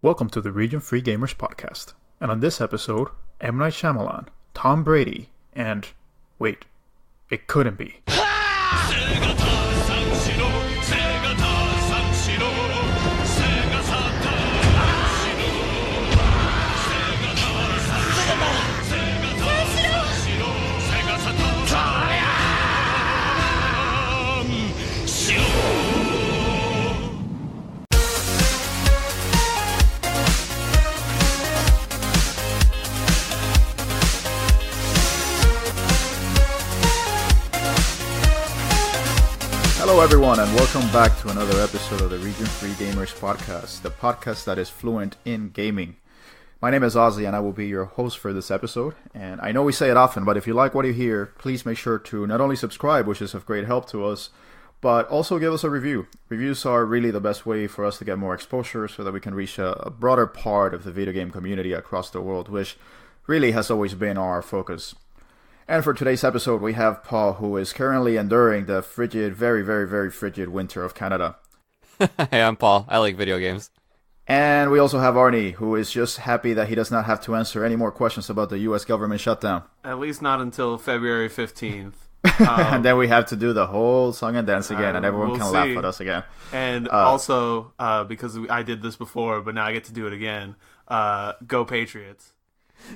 Welcome to the Region Free Gamers Podcast. And on this episode, M. Night Shyamalan, Tom Brady, and... wait, it couldn't be. Hello everyone and welcome back to another episode of the Region Free Gamers Podcast, the podcast that is fluent in gaming. My name is Ozzy and I will be your host for this episode. And I know we say it often, but if you like what you hear, please make sure to not only subscribe, which is of great help to us, but also give us a review. Reviews are really the best way for us to get more exposure so that we can reach a broader part of the video game community across the world, which really has always been our focus. And for today's episode, we have Paul, who is currently enduring the frigid, very, very, very frigid winter of Canada. Hey, I'm Paul. I like video games. And we also have Arnie, who is just happy that he does not have to answer any more questions about the U.S. government shutdown. At least not until February 15th. And then we have to do the whole song and dance again, and everyone can laugh at us again. And also, because I did this before, but now I get to do it again, go Patriots.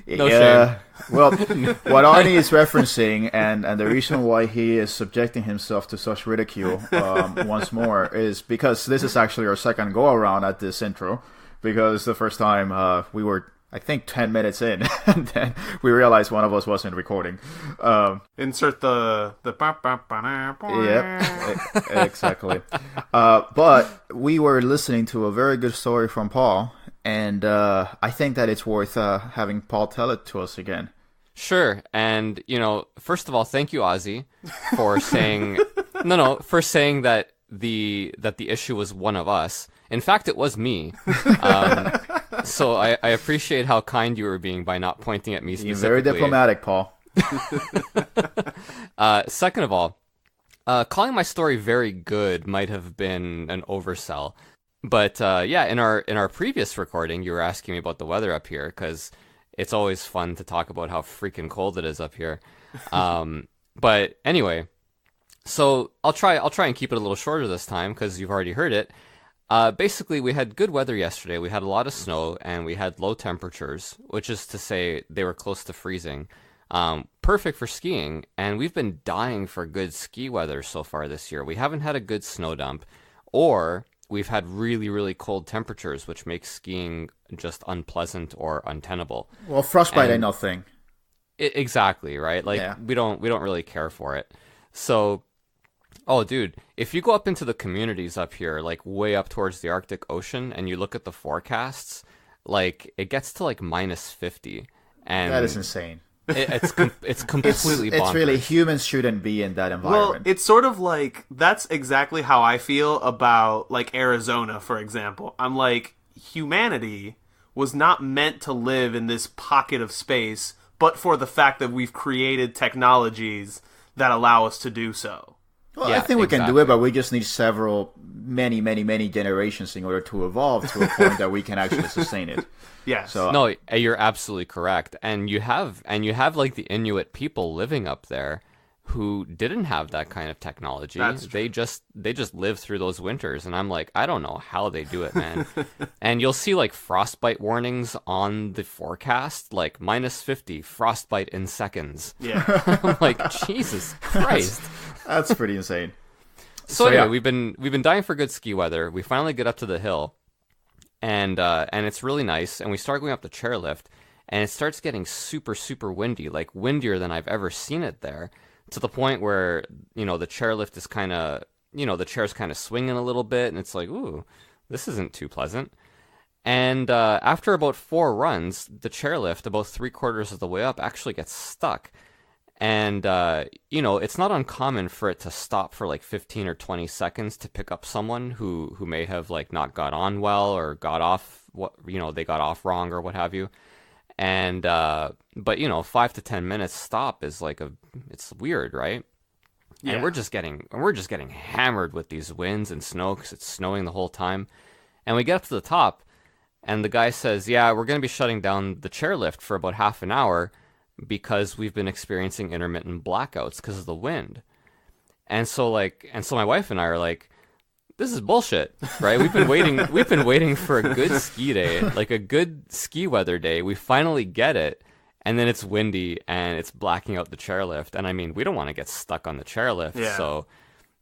No shame. Well, what Arnie is referencing, and the reason why he is subjecting himself to such ridicule once more, is because this is actually our second go-around at this intro, because the first time we were, I think, 10 minutes in, and then we realized one of us wasn't recording. Insert the Yeah, exactly. But we were listening to a very good story from Paul, and I think that it's worth having Paul tell it to us again. Sure. And, first of all, thank you, Ozzy, for saying for saying that the issue was one of us. In fact, it was me. So I appreciate how kind you were being by not pointing at me specifically. You're very diplomatic, Paul. Second of all, calling my story very good might have been an oversell. But in our previous recording, you were asking me about the weather up here because it's always fun to talk about how freaking cold it is up here. But anyway, so I'll try and keep it a little shorter this time because you've already heard it. Basically, we had good weather yesterday. We had a lot of snow and we had low temperatures, which is to say they were close to freezing. Perfect for skiing, and we've been dying for good ski weather so far this year. We haven't had a good snow dump, or we've had really, really cold temperatures, which makes skiing just unpleasant or untenable. Well, frostbite ain't nothing. Exactly, right? We don't really care for it. So, oh, dude, if you go up into the communities up here, like way up towards the Arctic Ocean, and you look at the forecasts, like it gets to like -50, and that is insane. It's completely bonkers. It's really, humans shouldn't be in that environment. Well, it's sort of like, that's exactly how I feel about, like, Arizona, for example. I'm like, humanity was not meant to live in this pocket of space, but for the fact that we've created technologies that allow us to do so. Well, yeah, I think we can do it, but we just need many generations in order to evolve to a point that we can actually sustain it. Yes. So, no, you're absolutely correct. And you have like the Inuit people living up there who didn't have that kind of technology. That's true. They just live through those winters, and I'm like, I don't know how they do it, man. And you'll see like frostbite warnings on the forecast, like -50, frostbite in seconds. Yeah. I'm like, Jesus Christ. That's pretty insane. So anyway, yeah. we've been dying for good ski weather. We finally get up to the hill. And it's really nice, and we start going up the chairlift, and it starts getting super, super windy, like windier than I've ever seen it there, to the point where, the chairlift is kind of, the chair's kind of swinging a little bit, and it's like, ooh, this isn't too pleasant. And after about 4 runs, the chairlift, about 3/4 of the way up, actually gets stuck. And, it's not uncommon for it to stop for like 15 or 20 seconds to pick up someone who may have like not got on well or got off they got off wrong or what have you. And, but 5 to 10 minutes stop is like it's weird, right? Yeah. And we're just getting hammered with these winds and snow because it's snowing the whole time. And we get up to the top And the guy says, yeah, we're going to be shutting down the chairlift for about half an hour because we've been experiencing intermittent blackouts because of the wind. And so my wife and I are like, this is bullshit, right? We've been waiting for a good ski day, like a good ski weather day. We finally get it. And then it's windy and it's blacking out the chairlift. And I mean, we don't want to get stuck on the chairlift. Yeah. So,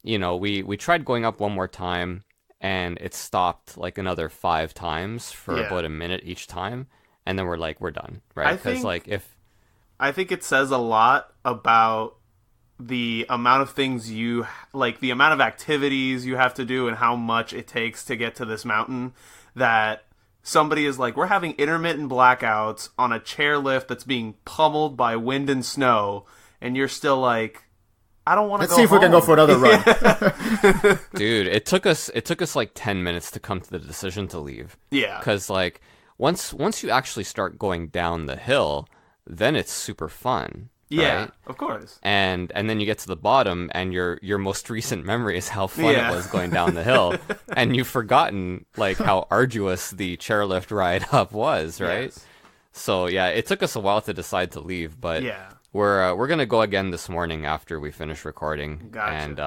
we tried going up one more time and it stopped like another 5 times for about a minute each time. And then we're like, we're done, right? Because I think it says a lot about the amount of things the amount of activities you have to do and how much it takes to get to this mountain, that somebody is like, we're having intermittent blackouts on a chairlift that's being pummeled by wind and snow, and you're still like, I don't want to go home. Let's see if we can go for another run. Dude, it took us like 10 minutes to come to the decision to leave. Yeah. Because like once you actually start going down the hill, then it's super fun. Yeah, right? of course. And then you get to the bottom, and your most recent memory is how fun it was going down the hill, and you've forgotten like how arduous the chairlift ride up was, right? Yes. So yeah, it took us a while to decide to leave, but we're gonna go again this morning after we finish recording, Gotcha. and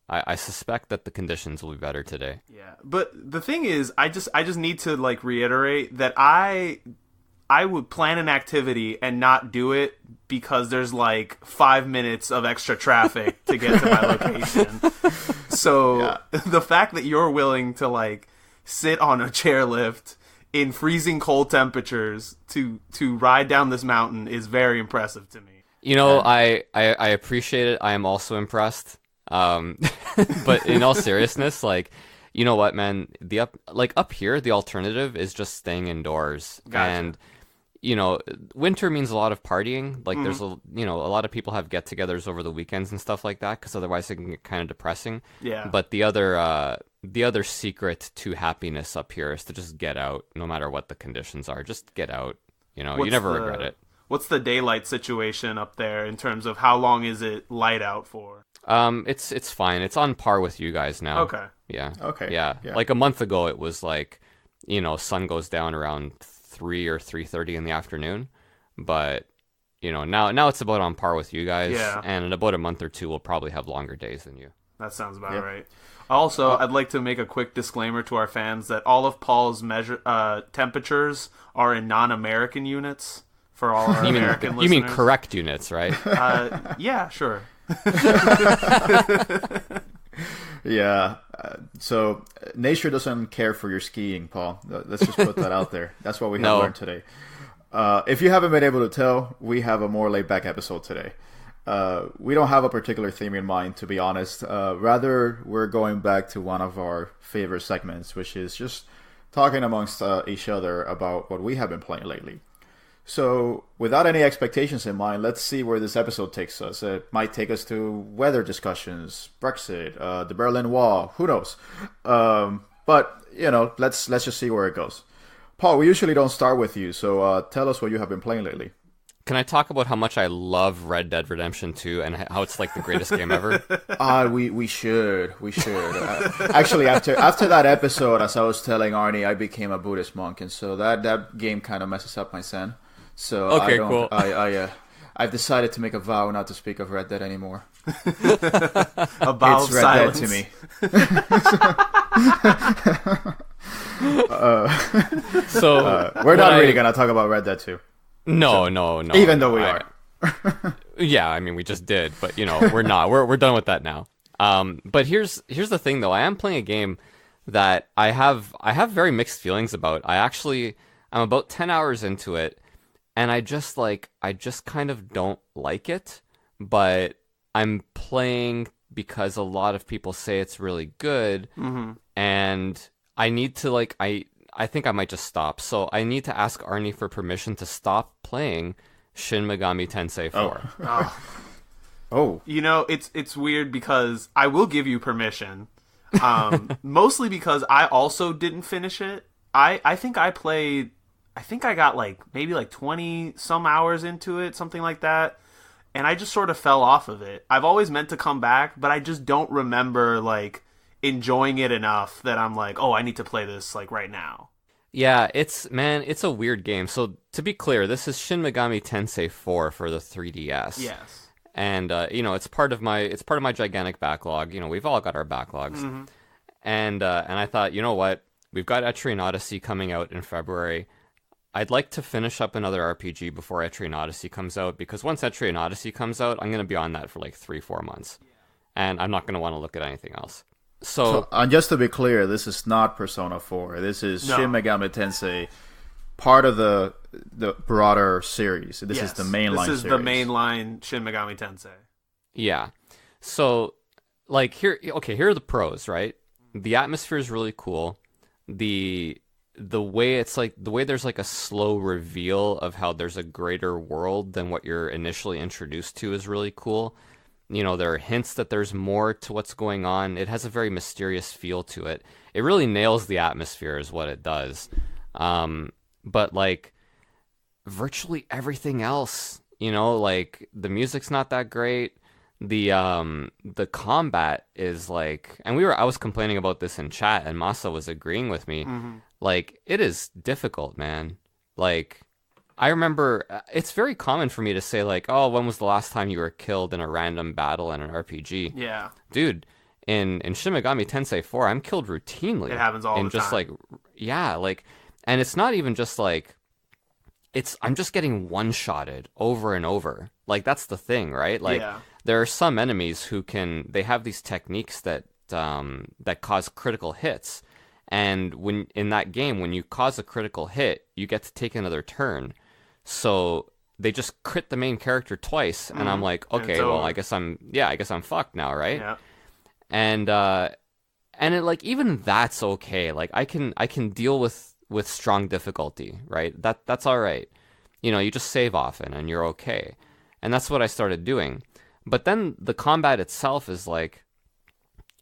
I suspect that the conditions will be better today. Yeah, but the thing is, I just need to like reiterate that I would plan an activity and not do it because there's like 5 minutes of extra traffic to get to my location. So the fact that you're willing to like sit on a chairlift in freezing cold temperatures to ride down this mountain is very impressive to me. I appreciate it. I am also impressed. But in all seriousness, like, you know what, man? Up here, the alternative is just staying indoors. Gotcha. And winter means a lot of partying. Like, there's a lot of people have get-togethers over the weekends and stuff like that, because otherwise it can get kind of depressing. Yeah. But the other secret to happiness up here is to just get out, no matter what the conditions are. Just get out. You never regret it. What's the daylight situation up there in terms of how long is it light out for? It's fine. It's on par with you guys now. Okay. Yeah. Okay. Yeah. Like a month ago, it was like, sun goes down around 3 or 3:30 in the afternoon, but now it's about on par with you guys. Yeah. And in about a month or two, we'll probably have longer days than you. That sounds about right. Also, I'd like to make a quick disclaimer to our fans that all of Paul's temperatures are in non-American units for all our American listeners. You mean correct units, right? Yeah, sure. Yeah. So nature doesn't care for your skiing, Paul. Let's just put that out there. That's what we have learned today. If you haven't been able to tell, we have a more laid-back episode today. We don't have a particular theme in mind, to be honest. Rather, we're going back to one of our favorite segments, which is just talking amongst each other about what we have been playing lately. So, without any expectations in mind, let's see where this episode takes us. It might take us to weather discussions, Brexit, the Berlin Wall, who knows? But, let's just see where it goes. Paul, we usually don't start with you, so tell us what you have been playing lately. Can I talk about how much I love Red Dead Redemption 2 and how it's like the greatest game ever? We should. Actually, after that episode, as I was telling Arnie, I became a Buddhist monk, and so that game kind of messes up my zen. So okay, cool. I've decided to make a vow not to speak of Red Dead anymore. A vow it's of Red silence. Dead to me. We're not really gonna talk about Red Dead 2. No. Even though we are. Yeah, I mean, we just did, but we're not. We're done with that now. But here's the thing, though. I am playing a game that I have very mixed feelings about. I'm about 10 hours into it, and I just kind of don't like it. But I'm playing because a lot of people say it's really good, and I need to I think I might just stop. So I need to ask Arnie for permission to stop playing Shin Megami Tensei IV. Oh. It's weird because I will give you permission. Mostly because I also didn't finish it. I think I got maybe 20 some hours into it, something like that. And I just sort of fell off of it. I've always meant to come back, but I just don't remember enjoying it enough that I'm like, oh, I need to play this right now. Yeah, it's a weird game. So to be clear, this is Shin Megami Tensei IV for the 3DS. Yes. And it's part of my gigantic backlog. We've all got our backlogs. Mm-hmm. And I thought, you know what? We've got Etrian Odyssey coming out in February. I'd like to finish up another RPG before Etrian Odyssey comes out, because once Etrian Odyssey comes out, I'm going to be on that for like 3-4 months. And I'm not going to want to look at anything else. So just to be clear, this is not Persona 4. This is No. Shin Megami Tensei, part of the broader series. This is the mainline series. This is the mainline Shin Megami Tensei. yeah. So like here are the pros, right? The atmosphere is really cool. The way there's like a slow reveal of how there's a greater world than what you're initially introduced to is really cool. There are hints that there's more to what's going on. It has a very mysterious feel to it. It really nails the atmosphere is what it does. But like virtually everything else, like the music's not that great. The combat is like, and I was complaining about this in chat and Masa was agreeing with me. Mm-hmm. Like, it is difficult, man. Like, I remember it's very common for me to say like, oh, when was the last time you were killed in a random battle in an RPG? Yeah. Dude, in Shin Megami Tensei IV, I'm killed routinely. It happens all the just time. like, yeah, like, and it's not even just like, I'm just getting one-shotted over and over. Like, that's the thing, right? Like, Yeah. there are some enemies who they have these techniques that cause critical hits. And when in that game, when you cause a critical hit, you get to take another turn. So they just crit the main character twice, and I'm like, okay, well, I guess I'm fucked now, right? Yeah. And it like even that's okay. Like I can deal with strong difficulty, right? That's all right. You just save often, and you're okay. And that's what I started doing. But then the combat itself is like,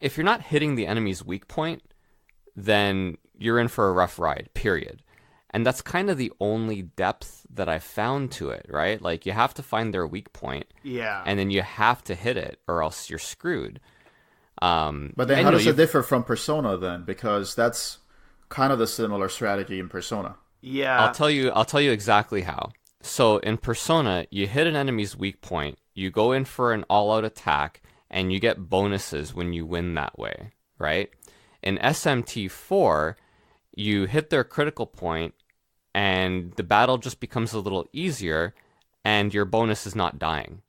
if you're not hitting the enemy's weak point, then you're in for a rough ride, period. And that's kind of the only depth that I found to it, right? Like, you have to find their weak point, Yeah. and then you have to hit it, or else you're screwed. But then how does it differ from Persona then? Because that's kind of the similar strategy in Persona. Yeah. I'll tell you exactly how. So in Persona, you hit an enemy's weak point, you go in for an all-out attack, and you get bonuses when you win that way, right? In SMT4, you hit their critical point, and the battle just becomes a little easier, and your bonus is not dying.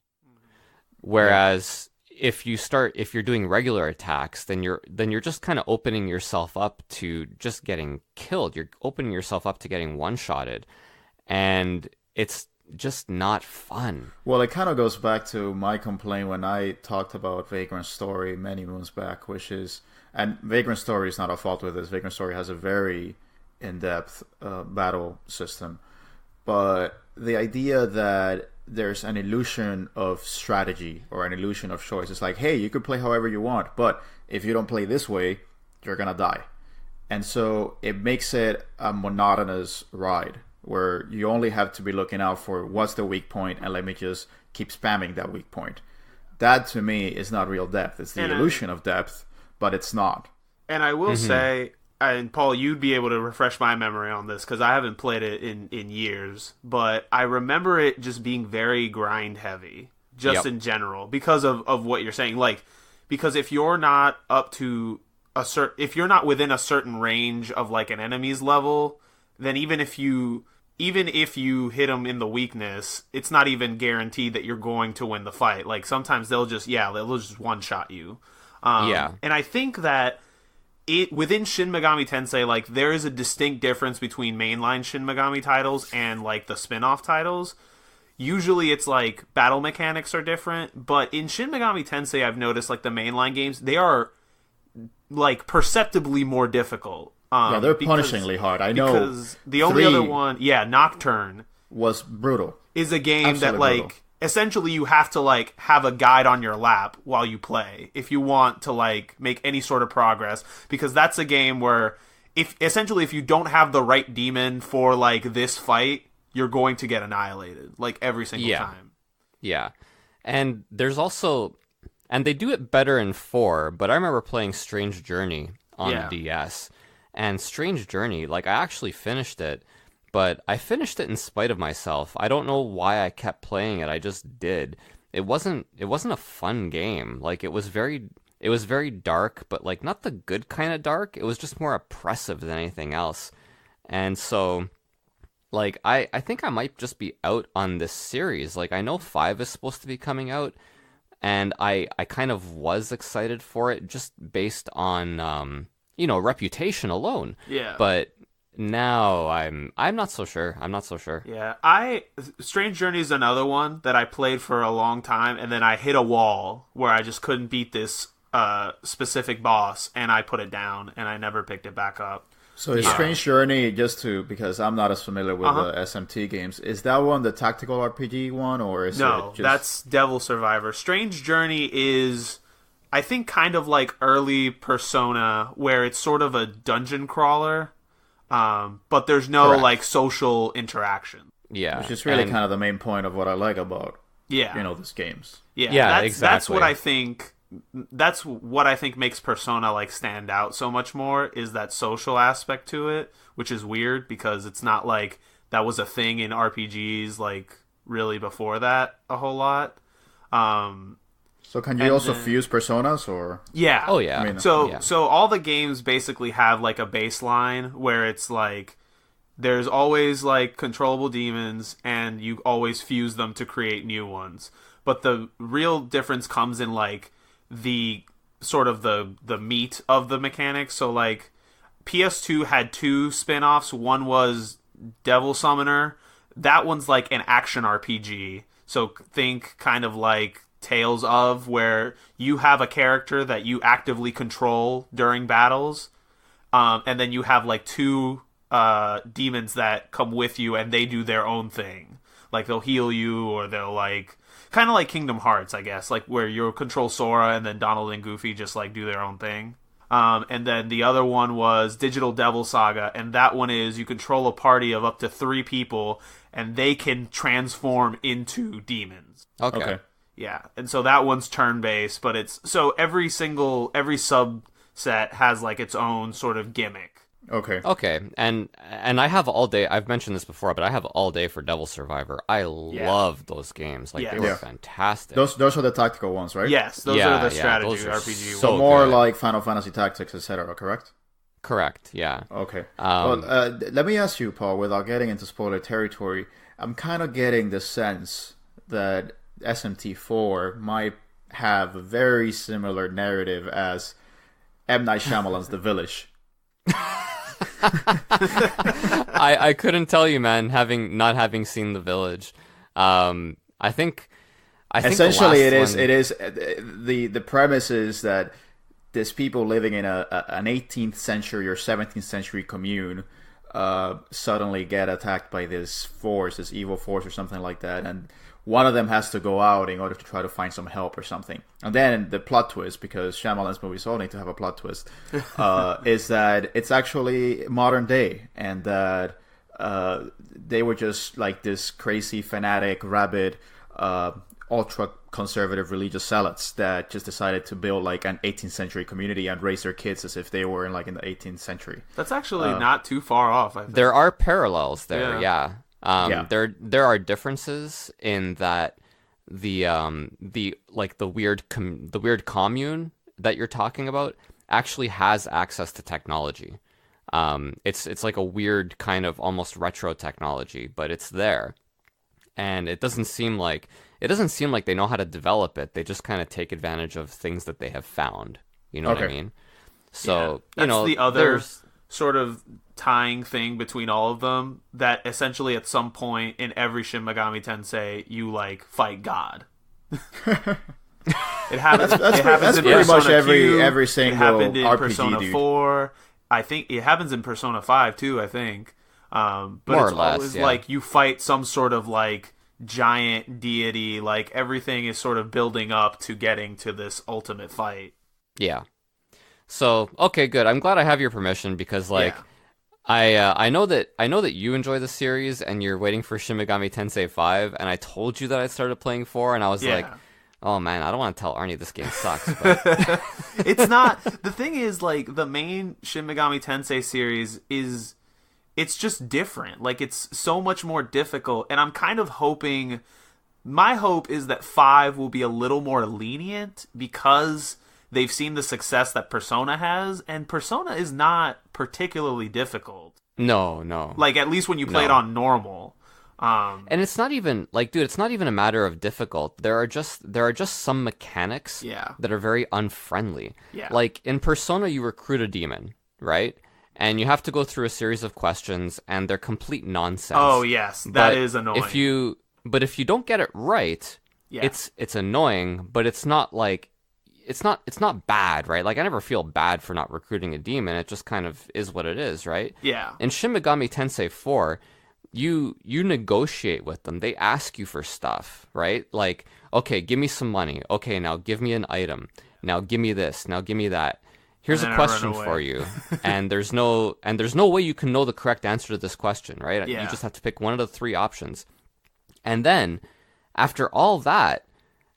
Whereas if you're doing regular attacks, then you're just kind of opening yourself up to just getting killed. You're opening yourself up to getting one-shotted, and it's just not fun. Well, it kind of goes back to my complaint when I talked about Vagrant Story many moons back, which is, and Vagrant Story is not a fault with this. Vagrant Story has a very in-depth battle system, but the idea that there's an illusion of strategy or an illusion of choice. It's like, hey, you could play however you want, but if you don't play this way, you're gonna die. And so it makes it a monotonous ride where you only have to be looking out for what's the weak point, and let me just keep spamming that weak point. That to me is not real depth. It's the illusion of depth, but it's not. And I will say, and Paul, you'd be able to refresh my memory on this because I haven't played it in years, but I remember it just being very grind heavy, just in general, because of what you're saying. Like, because if you're not up to if you're not within a certain range of like an enemy's level, then even if you hit them in the weakness, it's not even guaranteed that you're going to win the fight. Like, sometimes they'll just one-shot you. And I think that within Shin Megami Tensei, like, there is a distinct difference between mainline Shin Megami titles and, like, the spin-off titles. Usually it's, like, battle mechanics are different, but in Shin Megami Tensei, I've noticed, like, the mainline games, they are, like, perceptibly more difficult. Yeah, they're punishingly hard. I know. Because the only other one, Nocturne, was brutal. is a game Absolutely that, like, brutal. Essentially you have to, like, have a guide on your lap while you play if you want to, like, make any sort of progress. Because that's a game where, if you don't have the right demon for, like, this fight, you're going to get annihilated, like, every single time. Yeah. And there's also, and they do it better in 4, but I remember playing Strange Journey on the DS. And Strange Journey, like, I actually finished it, but I finished it in spite of myself. I don't know why I kept playing it. I just did. It wasn't a fun game. Like, it was very dark, but like not the good kind of dark. It was just more oppressive than anything else. And so, like, I think I might just be out on this series. Like, I know 5 is supposed to be coming out, and I kind of was excited for it just based on reputation alone. Yeah. But now I'm not so sure. I'm not so sure. Yeah. Strange Journey is another one that I played for a long time, and then I hit a wall where I just couldn't beat this specific boss, and I put it down, and I never picked it back up. So is Strange Journey, because I'm not as familiar with the SMT games, is that one the tactical RPG one, or is it just... No, that's Devil Survivor. Strange Journey is, I think, kind of like early Persona, where it's sort of a dungeon crawler, but there's no like social interaction. Yeah, which is really kind of the main point of what I like about these games. Yeah, exactly. That's what I think. That's what I think makes Persona like stand out so much more, is that social aspect to it, which is weird because it's not like that was a thing in RPGs like really before that a whole lot. So can you also fuse personas, or? Yeah. Oh yeah. I mean, So all the games basically have like a baseline where it's like there's always like controllable demons, and you always fuse them to create new ones. But the real difference comes in like the sort of the meat of the mechanics. So like PS2 had 2 spin-offs. One was Devil Summoner. That one's like an action RPG. So think kind of like Tales of, where you have a character that you actively control during battles. And then you have like 2 demons that come with you, and they do their own thing. Like they'll heal you, or they'll like... kind of like Kingdom Hearts, I guess, like where you control Sora and then Donald and Goofy just like do their own thing. And then the other one was Digital Devil Saga, and that one is you control a party of up to 3 people, and they can transform into demons. Okay. Yeah, and so that one's turn-based, but it's... so every subset has like its own sort of gimmick. Okay, and I have all day. I've mentioned this before, but I have all day for Devil Survivor. I love those games. Like they were fantastic. Those are the tactical ones, right? Yes, those are the strategy RPG ones. So more like Final Fantasy Tactics, etc. Correct? Correct. Yeah. Okay. Well, let me ask you, Paul, without getting into spoiler territory, I'm kind of getting the sense that SMT4 might have a very similar narrative as M. Night Shyamalan's The Village. I couldn't tell you, man, not having seen The Village. I think essentially it is the premise is that there's people living in an 18th century or 17th century commune suddenly get attacked by this evil force or something like that, and one of them has to go out in order to try to find some help or something. And then the plot twist, because Shyamalan's movies all need to have a plot twist, is that it's actually modern day, and that they were just like this crazy, fanatic, rabid, ultra-conservative religious zealots that just decided to build like an 18th century community and raise their kids as if they were in the 18th century. That's actually not too far off, I think. There are parallels there, yeah. Yeah. There are differences in that the weird commune that you're talking about actually has access to technology. It's like a weird kind of almost retro technology, but it's there, and it doesn't seem like they know how to develop it. They just kind of take advantage of things that they have found. You know what I mean? So that's the other sort of tying thing between all of them, that essentially at some point in every Shin Megami Tensei you like fight God. It happens. That's in pretty much Q, every single it happened in RPG, Persona dude. 4. I think it happens in Persona 5 too. I think, but more it's or less, always like you fight some sort of like giant deity. Like everything is sort of building up to getting to this ultimate fight. Yeah. So okay, good. I'm glad I have your permission, because like. Yeah. I know that you enjoy the series and you're waiting for Shin Megami Tensei 5, and I told you that I started playing 4, and I was like, Oh man, I don't want to tell Arnie this game sucks, but It's not. The thing is, like, the main Shin Megami Tensei series is, it's just different. Like, it's so much more difficult, and I'm kind of hoping, my hope is that 5 will be a little more lenient because they've seen the success that Persona has, and Persona is not particularly difficult. no. Like, at least when you play it on normal. And it's not even like, dude, it's not even a matter of difficult. There are just some mechanics that are very unfriendly. Yeah. Like in Persona, you recruit a demon, right? And you have to go through a series of questions, and they're complete nonsense. Oh yes, that is annoying. If you don't get it right, it's annoying. But it's not like it's not bad, right? Like I never feel bad for not recruiting a demon. It just kind of is what it is, right? Yeah. In Shin Megami Tensei IV, you negotiate with them. They ask you for stuff, right? Like, okay, give me some money. Okay, now give me an item. Now give me this. Now give me that. Here's a question for you. And there's no way you can know the correct answer to this question, right? Yeah. You just have to pick one of the 3 options. And then after all that,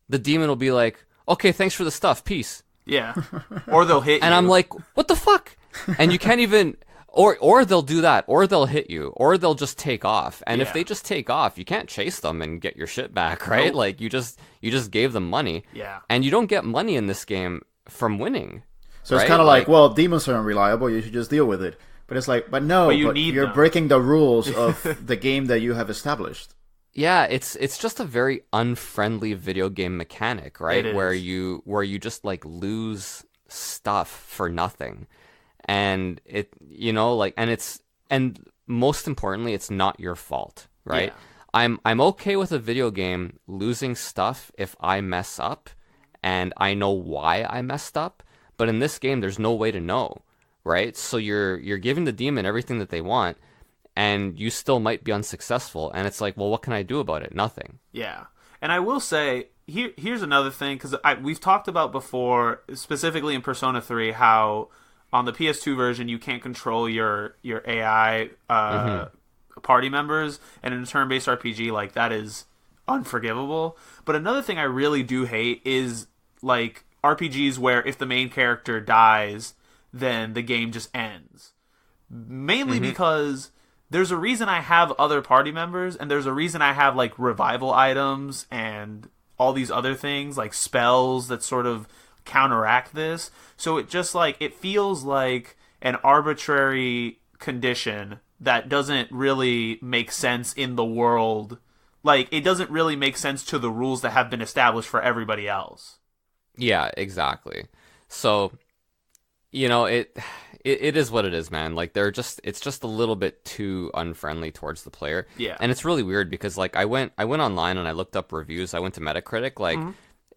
the demon will be like, "Okay, thanks for the stuff. Peace." Yeah. Or they'll hit you. And I'm like, "What the fuck?" And you can't even Or they'll do that, or they'll hit you, or they'll just take off. And if they just take off, you can't chase them and get your shit back, right? Nope. Like you just gave them money. Yeah. And you don't get money in this game from winning. So it's right? kind of like, well, demons are unreliable. You should just deal with it. But it's like, but no, you're breaking the rules of the game that you have established. Yeah, it's just a very unfriendly video game mechanic, right? It is. Where you just like lose stuff for nothing. And it, and most importantly, it's not your fault, right? Yeah. I'm okay with a video game losing stuff if I mess up and I know why I messed up. But in this game, there's no way to know, right? So you're giving the demon everything that they want, and you still might be unsuccessful. And it's like, well, what can I do about it? Nothing. Yeah. And I will say, here's another thing, because we've talked about before, specifically in Persona 3, how on the PS2 version, you can't control your AI party members, and in a turn-based RPG, like, that is unforgivable. But another thing I really do hate is, like, RPGs where if the main character dies, then the game just ends. Mainly because there's a reason I have other party members, and there's a reason I have, like, revival items and all these other things, like spells that sort of counteract this. So it just, like, it feels like an arbitrary condition that doesn't really make sense in the world. Like, it doesn't really make sense to the rules that have been established for everybody else. Yeah, exactly. So, it is what it is, man. Like, it's just a little bit too unfriendly towards the player. Yeah. And it's really weird because, like, I went online and I looked up reviews. I went to Metacritic, like,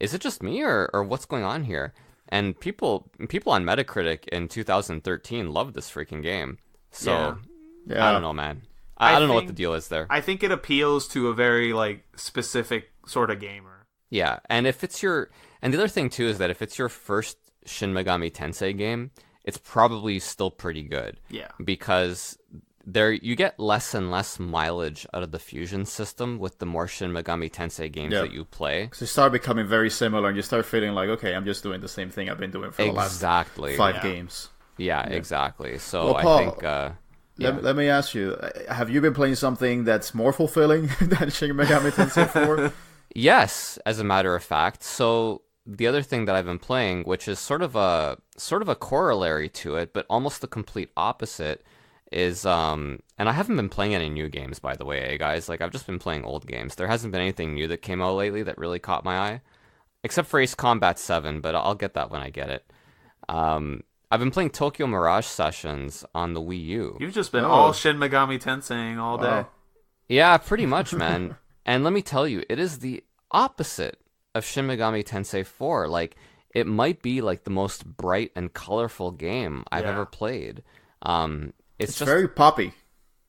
is it just me or what's going on here? And people on Metacritic in 2013 loved this freaking game. So, Yeah. I don't know, man. I don't know what the deal is there. I think it appeals to a very, like, specific sort of gamer. Yeah, and and the other thing too is that if it's your first Shin Megami Tensei game, it's probably still pretty good. Yeah. Because you get less and less mileage out of the fusion system with the more Shin Megami Tensei games that you play. Because you start becoming very similar, and you start feeling like, okay, I'm just doing the same thing I've been doing for the last 5 games. Yeah, exactly. So well, Paul, I think... Let me ask you, have you been playing something that's more fulfilling than Shin Megami Tensei 4? Yes, as a matter of fact. So the other thing that I've been playing, which is sort of a corollary to it, but almost the complete opposite, is and I haven't been playing any new games, by the way, guys. Like, I've just been playing old games. There hasn't been anything new that came out lately that really caught my eye, except for Ace Combat 7, but I'll get that when I get it. I've been playing Tokyo Mirage Sessions on the Wii U. You've just been all Shin Megami Tensei all day. Yeah, pretty much, man. And let me tell you, it is the opposite of Shin Megami Tensei 4. Like, it might be like the most bright and colorful game I've ever played. It's just very poppy.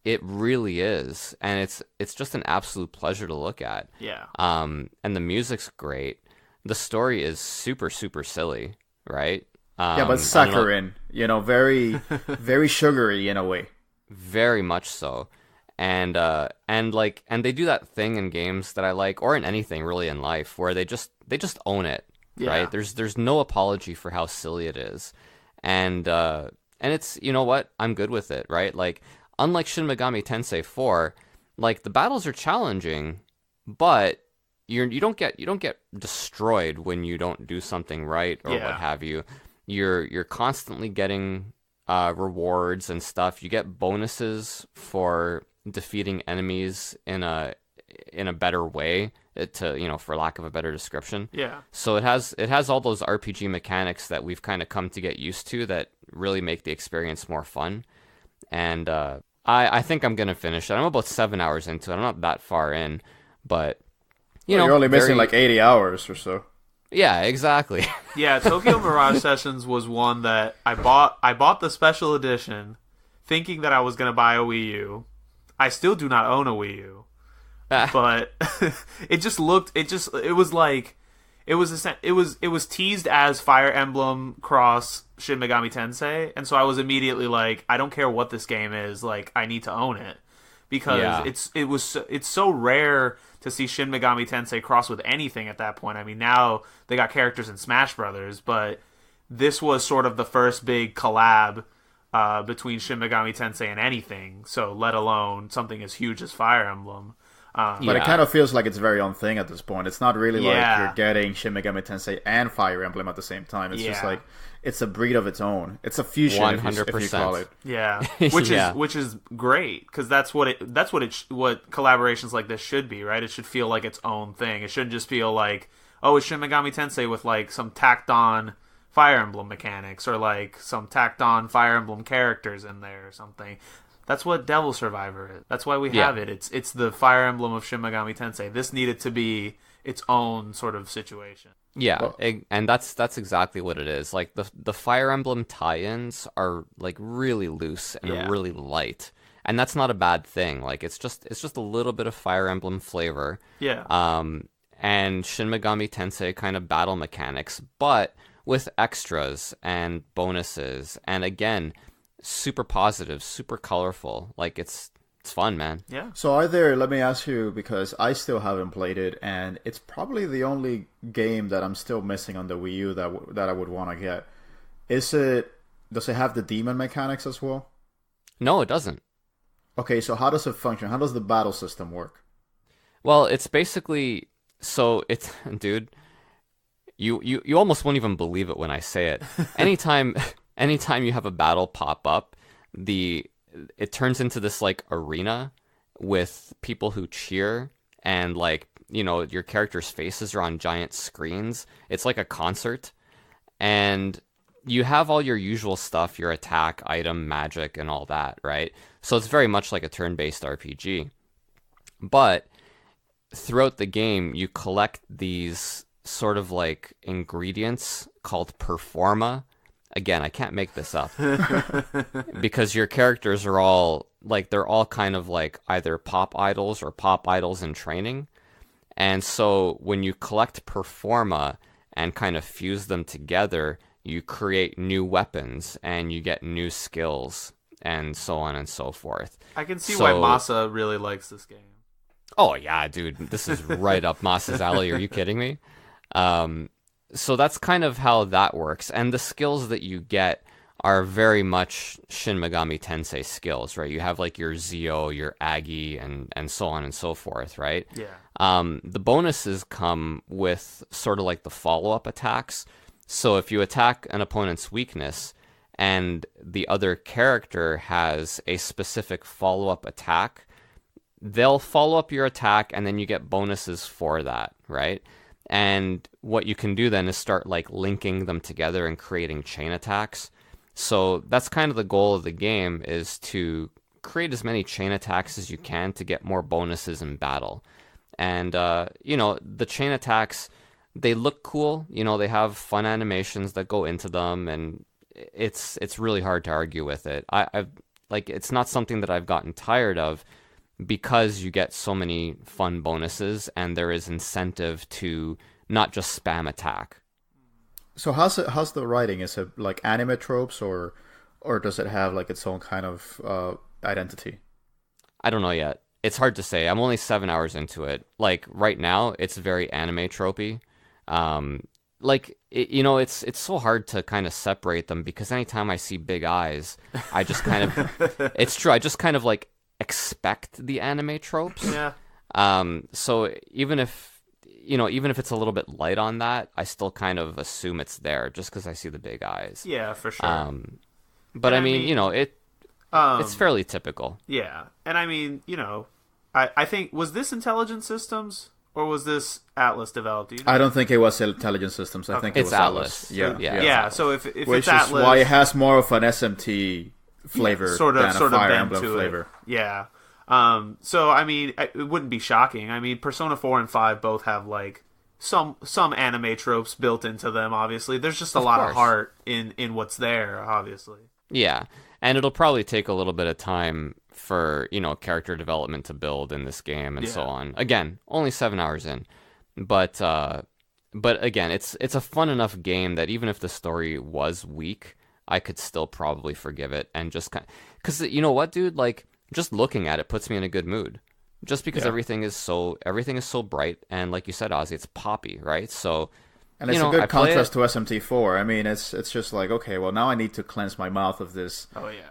It really is, and it's just an absolute pleasure to look at. Yeah. And the music's great. The story is super, super silly, right? But saccharine, very, very sugary in a way. Very much so. and they do that thing in games that I like, or in anything really in life, where they just own it, right? There's no apology for how silly it is, and it's, you know what, I'm good with it, right? Like, unlike Shin Megami Tensei IV, like, the battles are challenging, but you don't get destroyed when you don't do something right or what have you. You're constantly getting rewards and stuff. You get bonuses for defeating enemies in a better way, to, for lack of a better description. Yeah. So it has all those RPG mechanics that we've kind of come to get used to that really make the experience more fun. And I think I'm gonna finish it. I'm about 7 hours into it. I'm not that far in, but you're only missing like 80 hours or so. Yeah, exactly. Yeah, Tokyo Mirage Sessions was one that I bought the special edition, thinking that I was gonna buy a Wii U. I still do not own a Wii U, but it was teased as Fire Emblem Cross Shin Megami Tensei, and so I was immediately like, I don't care what this game is, like, I need to own it, because it's so rare to see Shin Megami Tensei cross with anything at that point. I mean, now they got characters in Smash Brothers, but this was sort of the first big collab between Shin Megami Tensei and anything, so let alone something as huge as Fire Emblem. But it kind of feels like it's very on thing at this point. It's not really like you're getting Shin Megami Tensei and Fire Emblem at the same time. It's just like, it's a breed of its own. It's a fusion, 100%. If you call it. Yeah, which is great, because that's what collaborations like this should be, right? It should feel like its own thing. It shouldn't just feel like, oh, it's Shin Megami Tensei with like some tacked on Fire Emblem mechanics, or like some tacked on Fire Emblem characters in there or something. That's what Devil Survivor is. That's why we have it. It's the Fire Emblem of Shin Megami Tensei. This needed to be its own sort of situation. Yeah, and that's exactly what it is. Like, the Fire Emblem tie-ins are like really loose and really light, and that's not a bad thing. Like, it's just a little bit of Fire Emblem flavor. Yeah. And Shin Megami Tensei kind of battle mechanics, but with extras and bonuses, and again, super positive, super colorful. Like, it's fun, man. Yeah. So let me ask you, because I still haven't played it, and it's probably the only game that I'm still missing on the Wii U that I would want to get. Does it have the demon mechanics as well? No, it doesn't. Okay, so how does it function? How does the battle system work? Well, it's basically, so it's, dude, you almost won't even believe it when I say it. Anytime you have a battle pop up, it turns into this like arena with people who cheer, and like, your character's faces are on giant screens. It's like a concert, and you have all your usual stuff, your attack, item, magic, and all that, right? So it's very much like a turn-based RPG. But throughout the game, you collect these sort of like ingredients called performa. Again, I can't make this up, because your characters are all like, they're all kind of like either pop idols or pop idols in training. And so when you collect performa and kind of fuse them together, you create new weapons and you get new skills and so on and so forth. I can see why Masa really likes this game. Oh yeah, dude, this is right up Masa's alley. Are you kidding me? So that's kind of how that works. And the skills that you get are very much Shin Megami Tensei skills, right? You have like your Zio, your Agi, and so on and so forth, right? Yeah. The bonuses come with sort of like the follow-up attacks. So if you attack an opponent's weakness and the other character has a specific follow-up attack, they'll follow up your attack, and then you get bonuses for that, right? And what you can do then is start like linking them together and creating chain attacks. So that's kind of the goal of the game, is to create as many chain attacks as you can to get more bonuses in battle. And, the chain attacks, they look cool. They have fun animations that go into them, and it's really hard to argue with it. I've like, it's not something that I've gotten tired of, because you get so many fun bonuses and there is incentive to not just spam attack. So how's the writing? Is it like anime tropes, or does it have like its own kind of identity? I don't know yet. It's hard to say. I'm only 7 hours into it. Like right now, it's very anime tropey. It's so hard to kind of separate them because anytime I see big eyes, I just kind of it's true. I just kind of like expect the anime tropes. Yeah. So even if it's a little bit light on that, I still kind of assume it's there just because I see the big eyes. Yeah, for sure. But I mean, it's fairly typical. Yeah, and I mean, I think, was this Intelligent Systems or was this Atlas developed? I don't think it was Intelligent Systems. I think it was Atlas. Yeah. So if which it's Atlas, is why it has more of an SMT flavor sort of Fire bent Emblem to flavor. It. Yeah. So I mean, it wouldn't be shocking. I mean, Persona 4 and 5 both have like some anime tropes built into them. Obviously, there's just a lot of heart in what's there. Obviously. Yeah, and it'll probably take a little bit of time for character development to build in this game and so on. Again, only 7 hours in, but again, it's a fun enough game that even if the story was weak, I could still probably forgive it and just because you know what, dude, like just looking at it puts me in a good mood. Just because everything is so bright and like you said, Ozzy, it's poppy, right? So. And it's a good contrast to SMT4. I mean, it's just like, okay, well, now I need to cleanse my mouth of this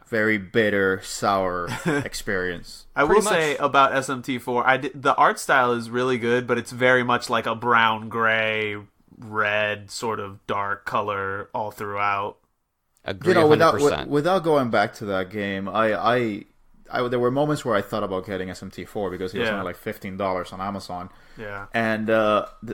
very bitter, sour experience. I will say about SMT4, the art style is really good, but it's very much like a brown, gray, red sort of dark color all throughout. Agree, 100%. Without going back to that game, I there were moments where I thought about getting SMT4 because it was only like $15 on Amazon. Yeah. And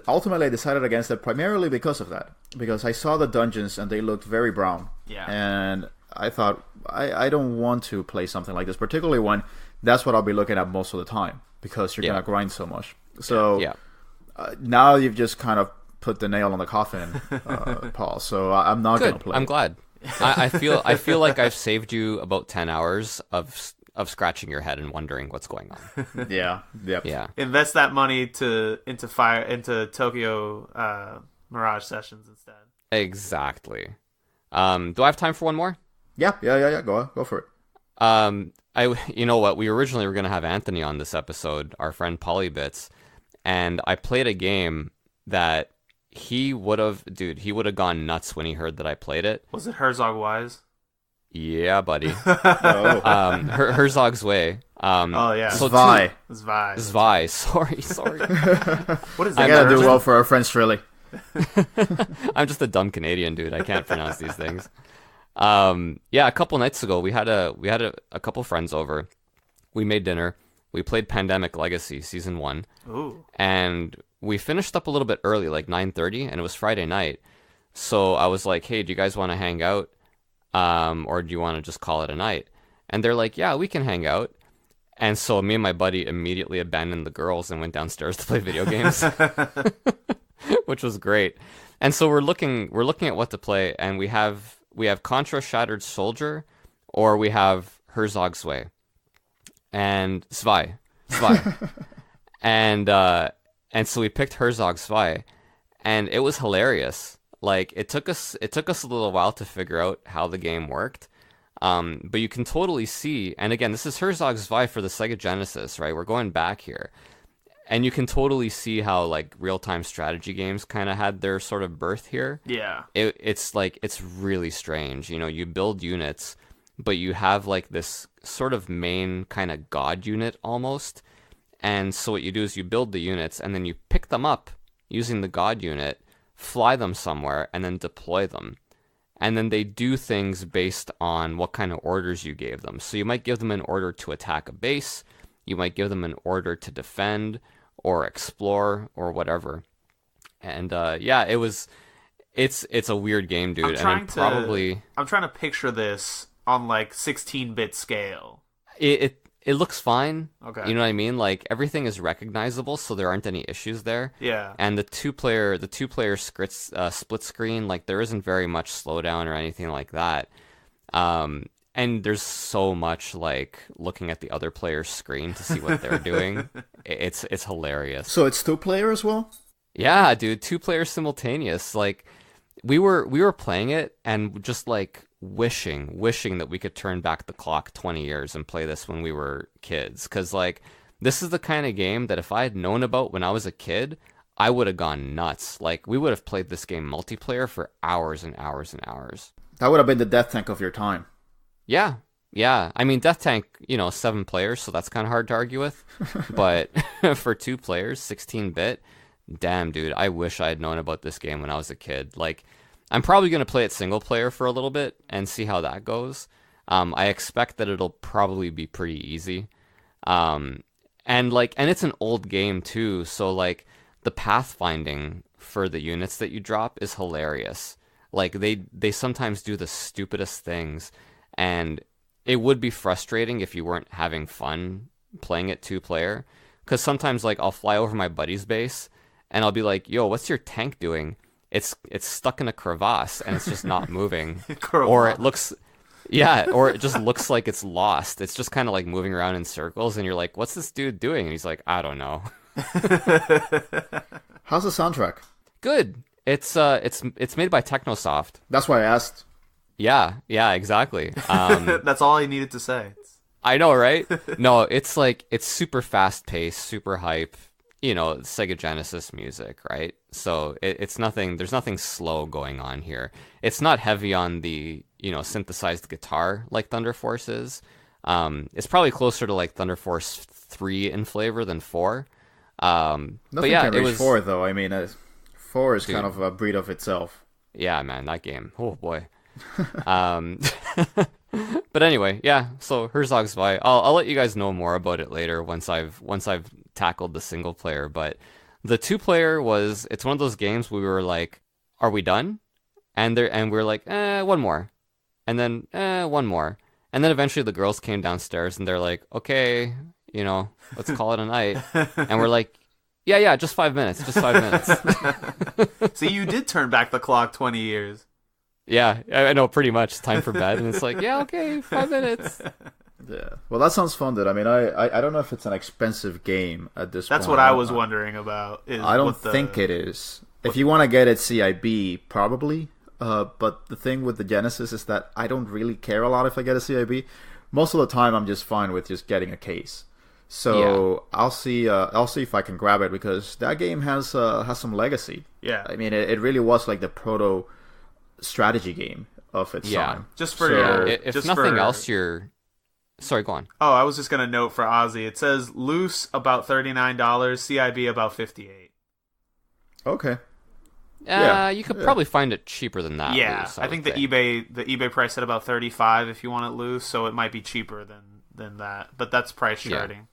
ultimately I decided against it primarily because of that. Because I saw the dungeons and they looked very brown. Yeah. And I thought, I don't want to play something like this, particularly when that's what I'll be looking at most of the time because you're going to grind so much. So now you've just kind of put the nail on the coffin, Paul. So I'm not going to play. I'm glad. I feel like I've saved you about 10 hours of scratching your head and wondering what's going on. Yeah. Invest that money into Tokyo Mirage Sessions instead. Exactly. Do I have time for one more? Yeah. Go for it. You know what? We originally were going to have Anthony on this episode, our friend Polybits, and I played a game that he would have gone nuts when he heard that I played it. Was it Herzog Wise? Yeah, buddy. Herzog Zwei. So Zwei. Zwei. Sorry. What is that? I gotta do well for our friends, Trilly. I'm just a dumb Canadian dude. I can't pronounce these things. A couple nights ago, we had a couple friends over. We made dinner. We played Pandemic Legacy Season 1. Ooh. And we finished up a little bit early, like 9:30, and it was Friday night. So I was like, hey, do you guys want to hang out? Or do you want to just call it a night? And they're like, yeah, we can hang out. And so me and my buddy immediately abandoned the girls and went downstairs to play video games, which was great. And so we're looking at what to play, and we have Contra Shattered Soldier, or we have Herzog Zwei, and Zwei, and so we picked Herzog Zwei, and it was hilarious. Like it took us a little while to figure out how the game worked, but you can totally see. And again, this is Herzog Zwei for the Sega Genesis, right? We're going back here, and you can totally see how like real-time strategy games kind of had their sort of birth here. Yeah, it's really strange. You build units, but you have like this sort of main kind of god unit almost, and so what you do is you build the units and then you pick them up using the god unit, fly them somewhere, and then deploy them. And then they do things based on what kind of orders you gave them. So you might give them an order to attack a base, you might give them an order to defend or explore or whatever. And it's a weird game, dude. I'm trying to picture this on like 16-bit scale. It looks fine. Okay. You know what I mean? Like everything is recognizable, so there aren't any issues there. Yeah. And the two player split screen, like there isn't very much slowdown or anything like that. And there's so much like looking at the other player's screen to see what they're doing. It's hilarious. So it's 2-player as well? Yeah, dude, 2 players simultaneous. Like we were playing it and just like wishing that we could turn back the clock 20 years and play this when we were kids. Because, like, this is the kind of game that if I had known about when I was a kid, I would have gone nuts. Like, we would have played this game multiplayer for hours and hours and hours. That would have been the death tank of your time. Yeah. Yeah. I mean, Death Tank, 7 players, so that's kind of hard to argue with. But for 2 players, 16-bit, damn, dude, I wish I had known about this game when I was a kid. Like, I'm probably going to play it single player for a little bit and see how that goes. I expect that it'll probably be pretty easy. And it's an old game too, so like the pathfinding for the units that you drop is hilarious. Like they sometimes do the stupidest things, and it would be frustrating if you weren't having fun playing it 2-player. Because sometimes, like, I'll fly over my buddy's base and I'll be like, "Yo, what's your tank doing?" It's stuck in a crevasse and it's just not moving. Or it just looks like it's lost. It's just kind of like moving around in circles, and you're like, "What's this dude doing?" And he's like, "I don't know." How's the soundtrack? Good. It's made by Technosoft. That's why I asked. Yeah, exactly. That's all I needed to say. I know, right? No, it's super fast paced, super hype. Sega Genesis music, right? So it's nothing. There's nothing slow going on here. It's not heavy on the synthesized guitar like Thunder Force is. It's probably closer to like Thunder Force 3 in flavor than 4. Nothing but yeah, can reach 4 though. I mean, 4 is kind of a breed of itself. Yeah, man, that game. Oh boy. But anyway, yeah. So Herzog Zwei. I'll let you guys know more about it later once I've tackled the single player. But the 2-player it's one of those games we were like, "Are we done?" And we were like, one more, and then one more, and then eventually the girls came downstairs and they're like, "Okay, let's call it a night," and we're like, Yeah, just 5 minutes. Just 5 minutes. See, you did turn back the clock 20 years. Yeah, I know, pretty much. Time for bed, and it's like, yeah, okay, 5 minutes. Yeah, well, that sounds fun, dude. I mean, I don't know if it's an expensive game at this point. That's what I was wondering about. I don't think it is. If you want to get it CIB, probably. But the thing with the Genesis is that I don't really care a lot if I get a CIB. Most of the time, I'm just fine with just getting a case. So yeah. I'll see if I can grab it, because that game has some legacy. Yeah, I mean, it really was like the proto strategy game of its time. Just for if nothing else, you're. Sorry, go on. Oh, I was just gonna note for Ozzy. It says loose about $39, CIB about $58. Okay. You could probably find it cheaper than that. Yeah, loose, I think the eBay price said about $35 if you want it loose, so it might be cheaper than that. But that's price charting.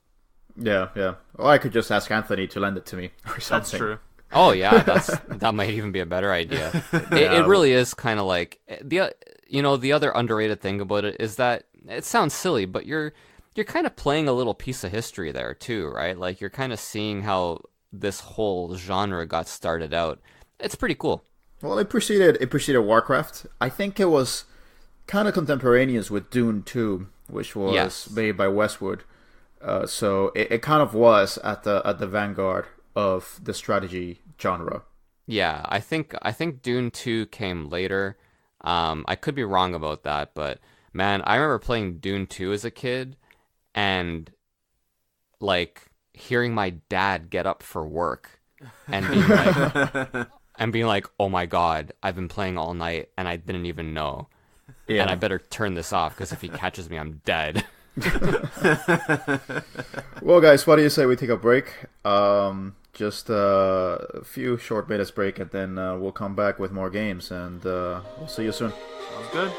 Yeah. Or I could just ask Anthony to lend it to me or something. That's true. Oh yeah, that might even be a better idea. It really is kind of like the other underrated thing about it is that it sounds silly, but you're kind of playing a little piece of history there too, right? Like you're kind of seeing how this whole genre got started out. It's pretty cool. Well, it preceded Warcraft. I think it was kind of contemporaneous with Dune 2, which was made by Westwood. So it kind of was at the vanguard of the strategy genre. Yeah, I think Dune 2 came later. I could be wrong about that, but man, I remember playing Dune 2 as a kid and like hearing my dad get up for work and being like, "Oh my god, I've been playing all night and I didn't even know. Yeah. And I better turn this off because if he catches me, I'm dead." Well, guys, what do you say we take a break? Just a few short minutes break, and then we'll come back with more games, and we'll see you soon. Sounds good.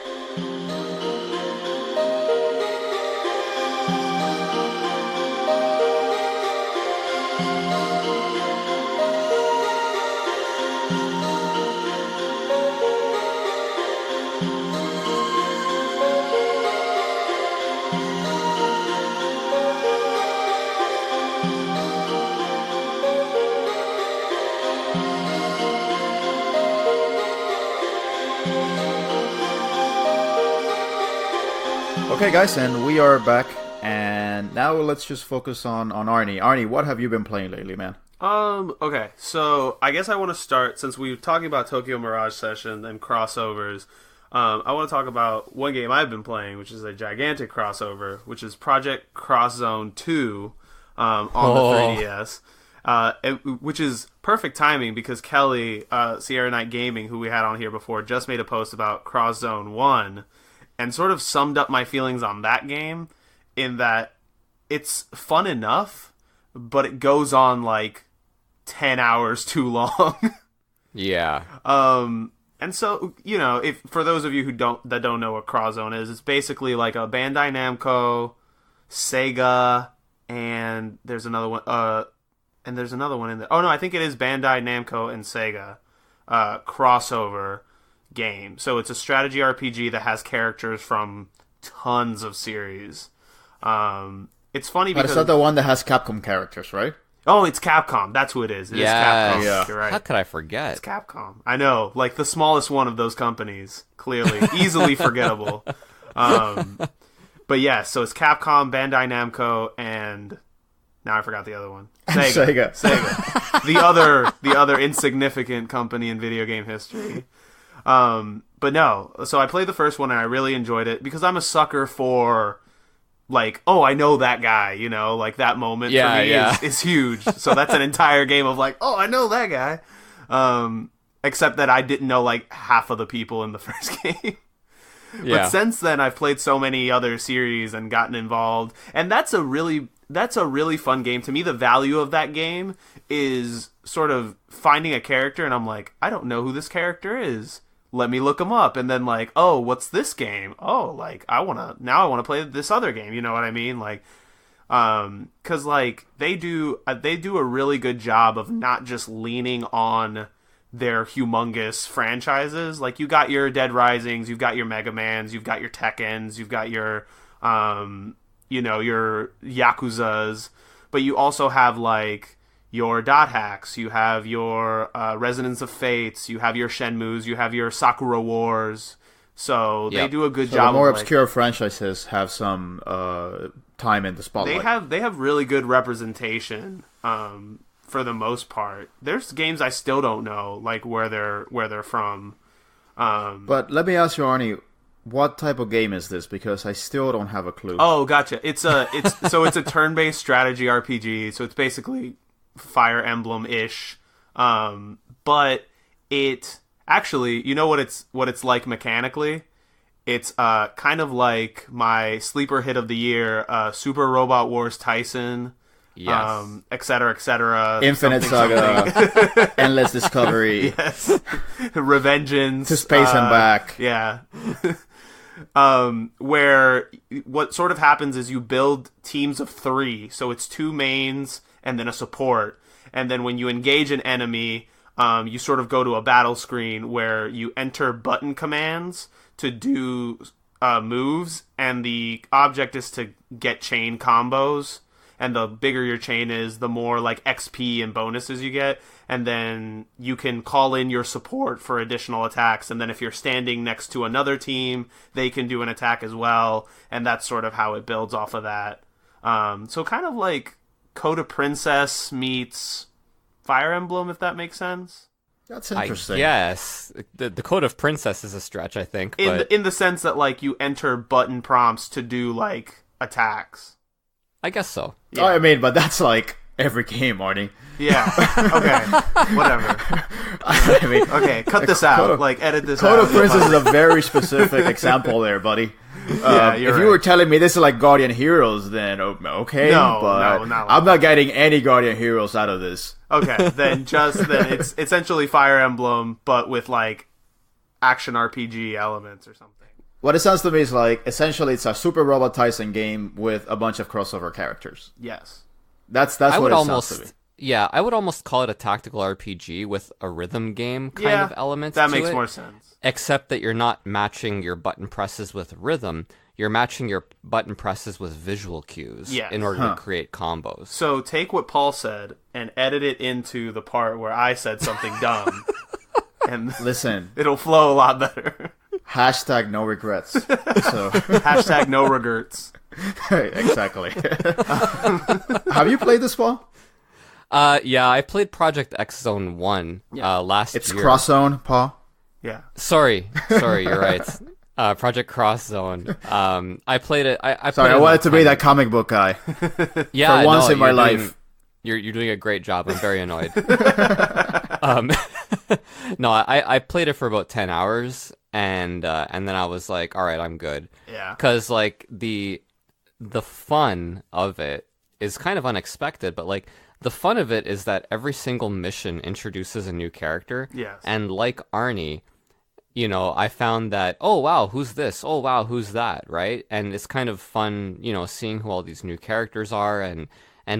Okay, guys, and we are back, and now let's just focus on Arnie. Arnie, what have you been playing lately, man? Okay, so I guess I want to start, since we were talking about Tokyo Mirage Sessions and crossovers, I want to talk about one game I've been playing, which is a gigantic crossover, which is Project Cross Zone 2 on the 3DS, which is perfect timing because Kelly, Sierra Night Gaming, who we had on here before, just made a post about Cross Zone 1 and sort of summed up my feelings on that game in that it's fun enough, but it goes on like 10 hours too long. Yeah. And so, you know, if for those of you who don't know what Cross Zone is, it's basically like a Bandai Namco, Sega, and there's another one in there. Oh no, I think it is Bandai Namco and Sega crossover game. So it's a strategy RPG that has characters from tons of series. It's funny because it's not the one that has Capcom characters, right? Oh, it's Capcom. That's who it is. It is Capcom. Yeah. You're right. How could I forget? It's Capcom. I know, like the smallest one of those companies. Clearly, easily forgettable. But yeah, so it's Capcom, Bandai Namco, and now I forgot the other one. Sega. the other insignificant company in video game history. But no, so I played the first one and I really enjoyed it because I'm a sucker for, like, oh, I know that guy, you know, like that moment for me is huge. So that's an entire game of like, oh, I know that guy. Except that I didn't know like half of the people in the first game. But since then I've played so many other series and gotten involved, and that's a really fun game. To me, the value of that game is sort of finding a character and I'm like, I don't know who this character is. Let me look them up, and then like, oh, what's this game? Oh, like I want to play this other game. You know what I mean? Like, because like they do a really good job of not just leaning on their humongous franchises. Like you got your Dead Risings, you've got your Mega Mans, you've got your Tekkens, you've got your your Yakuzas, but you also have like your Dot Hacks, you have your Resonance of Fates, you have your Shenmues, you have your Sakura Wars. So they do a good job. The more obscure franchises have some time in the spotlight. They have really good representation for the most part. There's games I still don't know, like where they're from. But let me ask you, Arnie, what type of game is this? Because I still don't have a clue. Oh, gotcha. It's a turn-based strategy RPG. So it's basically Fire Emblem-ish, but it actually, you know what it's like mechanically? It's kind of like my sleeper hit of the year, Super Robot Wars Tyson, et cetera, Infinite Saga, Endless Discovery, yes, Revengeance, To Space and Back, yeah. Where what sort of happens is you build teams of 3, so it's 2 mains and then a support, and then when you engage an enemy, you sort of go to a battle screen where you enter button commands to do moves, and the object is to get chain combos, and the bigger your chain is, the more like XP and bonuses you get, and then you can call in your support for additional attacks, and then if you're standing next to another team, they can do an attack as well, and that's sort of how it builds off of that. So kind of like Code of Princess meets Fire Emblem, if that makes sense. That's interesting. Yes, the Code of Princess is a stretch, I think. In the sense that like you enter button prompts to do like attacks. I guess so. Yeah. Oh, I mean, but that's like every game, Arnie. Yeah. Okay. Whatever. I mean, okay, cut this out. Like edit this Code out. of Princess is a very specific example there, buddy. Yeah, if you were telling me this is like Guardian Heroes, then okay. No, but not I'm not getting any Guardian Heroes out of this. Okay, then it's essentially Fire Emblem, but with like action RPG elements or something. What it sounds to me is like essentially it's a Super Robot Tyson game with a bunch of crossover characters. Yes, that's what it sounds to me. Yeah, I would almost call it a tactical RPG with a rhythm game kind of elements. That to makes it, more sense. Except that you're not matching your button presses with rhythm. You're matching your button presses with visual cues in order to create combos. So take what Paul said and edit it into the part where I said something dumb. And listen, it'll flow a lot better. Hashtag no regrets. So. Hashtag no regrets. Exactly. Have you played this, Paul? Yeah, I played Project X Zone 1 last year. It's Cross Zone, Paul. Yeah. Sorry, you're right. Project Cross Zone. I played it. Sorry, I wanted to be that comic book guy. Yeah, for once in my life. You're doing a great job. I'm very annoyed. No, I played it for about 10 hours, and then I was like, all right, I'm good. Yeah. Because like the fun of it is kind of unexpected, but like the fun of it is that every single mission introduces a new character. Yes. And like Arnie, you know, I found that, oh wow, who's this? Oh wow, who's that? Right? And it's kind of fun, you know, seeing who all these new characters are and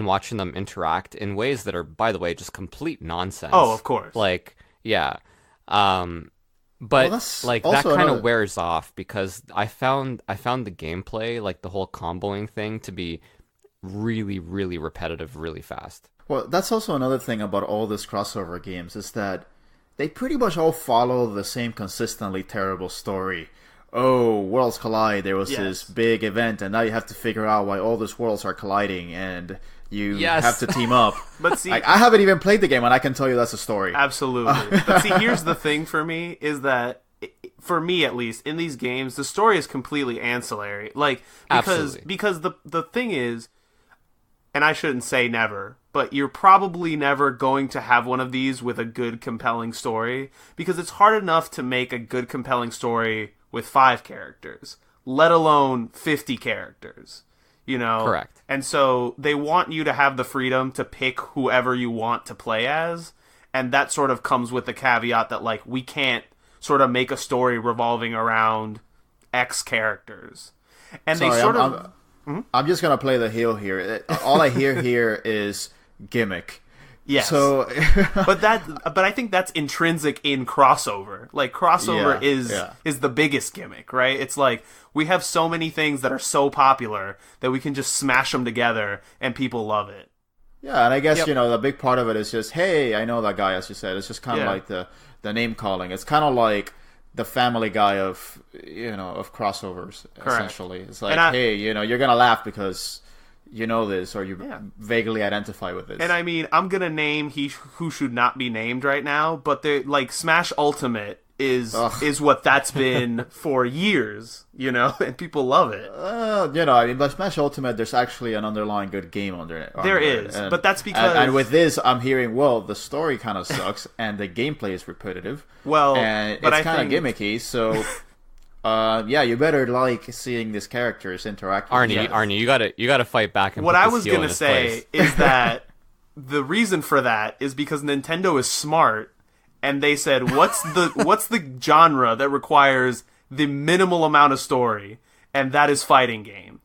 watching them interact in ways that are, by the way, just complete nonsense. Oh, of course. Like, yeah. But like that kind of wears off because I found the gameplay, like the whole comboing thing, to be really, really repetitive, really fast. Well, that's also another thing about all these crossover games is that they pretty much all follow the same consistently terrible story. Oh, worlds collide. There was this big event, and now you have to figure out why all these worlds are colliding, and you have to team up. But see, like, I haven't even played the game, and I can tell you that's a story. Absolutely. But see, here's the thing for me, is that, for me at least, in these games, the story is completely ancillary. Like, because the thing is, and I shouldn't say never, but you're probably never going to have one of these with a good, compelling story, because it's hard enough to make a good, compelling story with 5 characters, let alone 50 characters, you know? Correct. And so they want you to have the freedom to pick whoever you want to play as, and that sort of comes with the caveat that, like, we can't sort of make a story revolving around X characters. And Sorry, they sort of... I'm just going to play the heel here. All I hear here is gimmick. Yes. So, but I think that's intrinsic in crossover. Like, crossover is the biggest gimmick, right? It's like, we have so many things that are so popular that we can just smash them together and people love it. Yeah, and I guess, you know, the big part of it is just, hey, I know that guy, as you said. It's just kind of like the name calling. It's kind of like the Family Guy of, you know, of crossovers, essentially. It's like, hey, you know, you're going to laugh because you know this, or you vaguely identify with this. And I mean, I'm gonna name who should not be named right now, but they like Smash Ultimate is what that's been for years, you know, and people love it. You know, I mean, but Smash Ultimate, there's actually an underlying good game under it. There is, but that's because... And with this, I'm hearing, well, the story kind of sucks, and the gameplay is repetitive. Well, and it's kind of gimmicky, so... you better like seeing these characters interact with Arnie, you gotta fight back and what put I this was heel gonna in his say place. is that the reason for that is because Nintendo is smart, and they said, what's the genre that requires the minimal amount of story, and that is fighting game.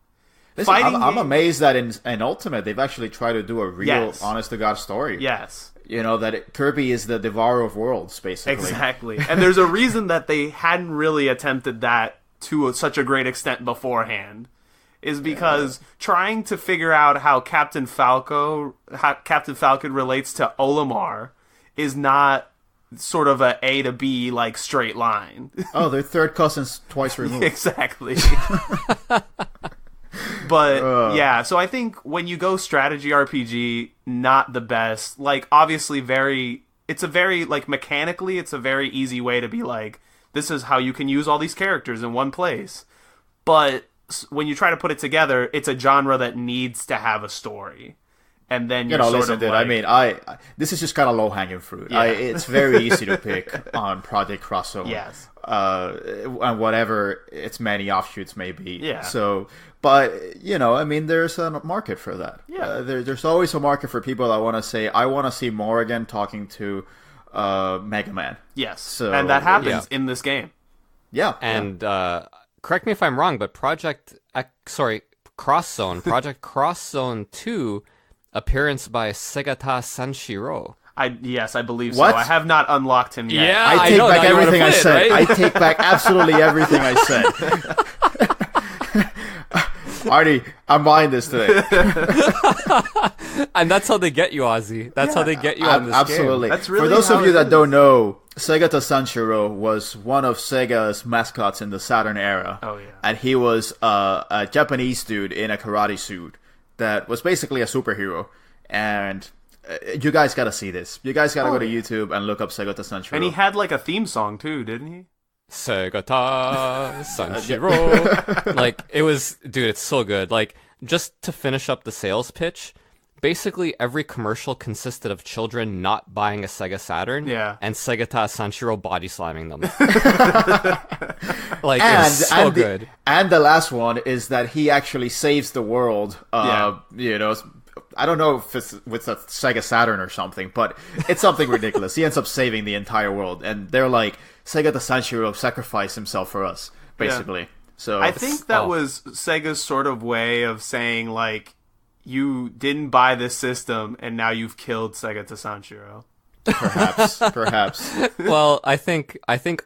Listen, I'm amazed that in Ultimate they've actually tried to do a real, honest to God story. Yes. You know, that Kirby is the devourer of worlds, basically. Exactly. And there's a reason that they hadn't really attempted that to such a great extent beforehand. Is because trying to figure out how Captain Falcon relates to Olimar is not sort of a to B, like, straight line. Oh, they're third cousins twice removed. Exactly. But, so I think when you go strategy RPG, not the best. Like, obviously it's a very, like, mechanically, it's a very easy way to be like, this is how you can use all these characters in one place. But when you try to put it together, it's a genre that needs to have a story. And then you're I mean, this is just kind of low-hanging fruit. Yeah. It's very easy to pick on Project Crossover. Yes. And whatever its many offshoots may be. Yeah. So, but, you know, I mean, there's a market for that. Yeah. There's always a market for people that want to say, I want to see Morrigan talking to Mega Man. Yes. So, and that happens in this game. Yeah. And correct me if I'm wrong, but Project Cross Zone 2 appearance by Segata Sanshiro. Yes, I believe What? so. I have not unlocked him yet. Yeah, I take back everything I said. Right? I take back absolutely everything I said. Arnie, I'm buying this today. And that's how they get you, Ozzy. That's how they get you on this absolutely. game. That's really For those how of you it that is. don't know, Segata Sanshiro was one of Sega's mascots in the Saturn era. Oh, yeah. And he was a Japanese dude in a karate suit that was basically a superhero. And You guys gotta see this. You guys gotta go to YouTube and look up Segata Sanshiro. And he had like a theme song too, didn't he? Segata Sanshiro. Like, it was, dude, it's so good. Like, just to finish up the sales pitch, basically every commercial consisted of children not buying a Sega Saturn and Segata Sanshiro body slamming them. Like, it's so good. And the last one is that he actually saves the world. You know, I don't know if it's with a Sega Saturn or something, but it's something ridiculous. He ends up saving the entire world, and they're like, Segata Sanshiro sacrificed himself for us, basically. Yeah. So I think that was Sega's sort of way of saying, like, you didn't buy this system, and now you've killed Segata Sanshiro. Perhaps. Well, I think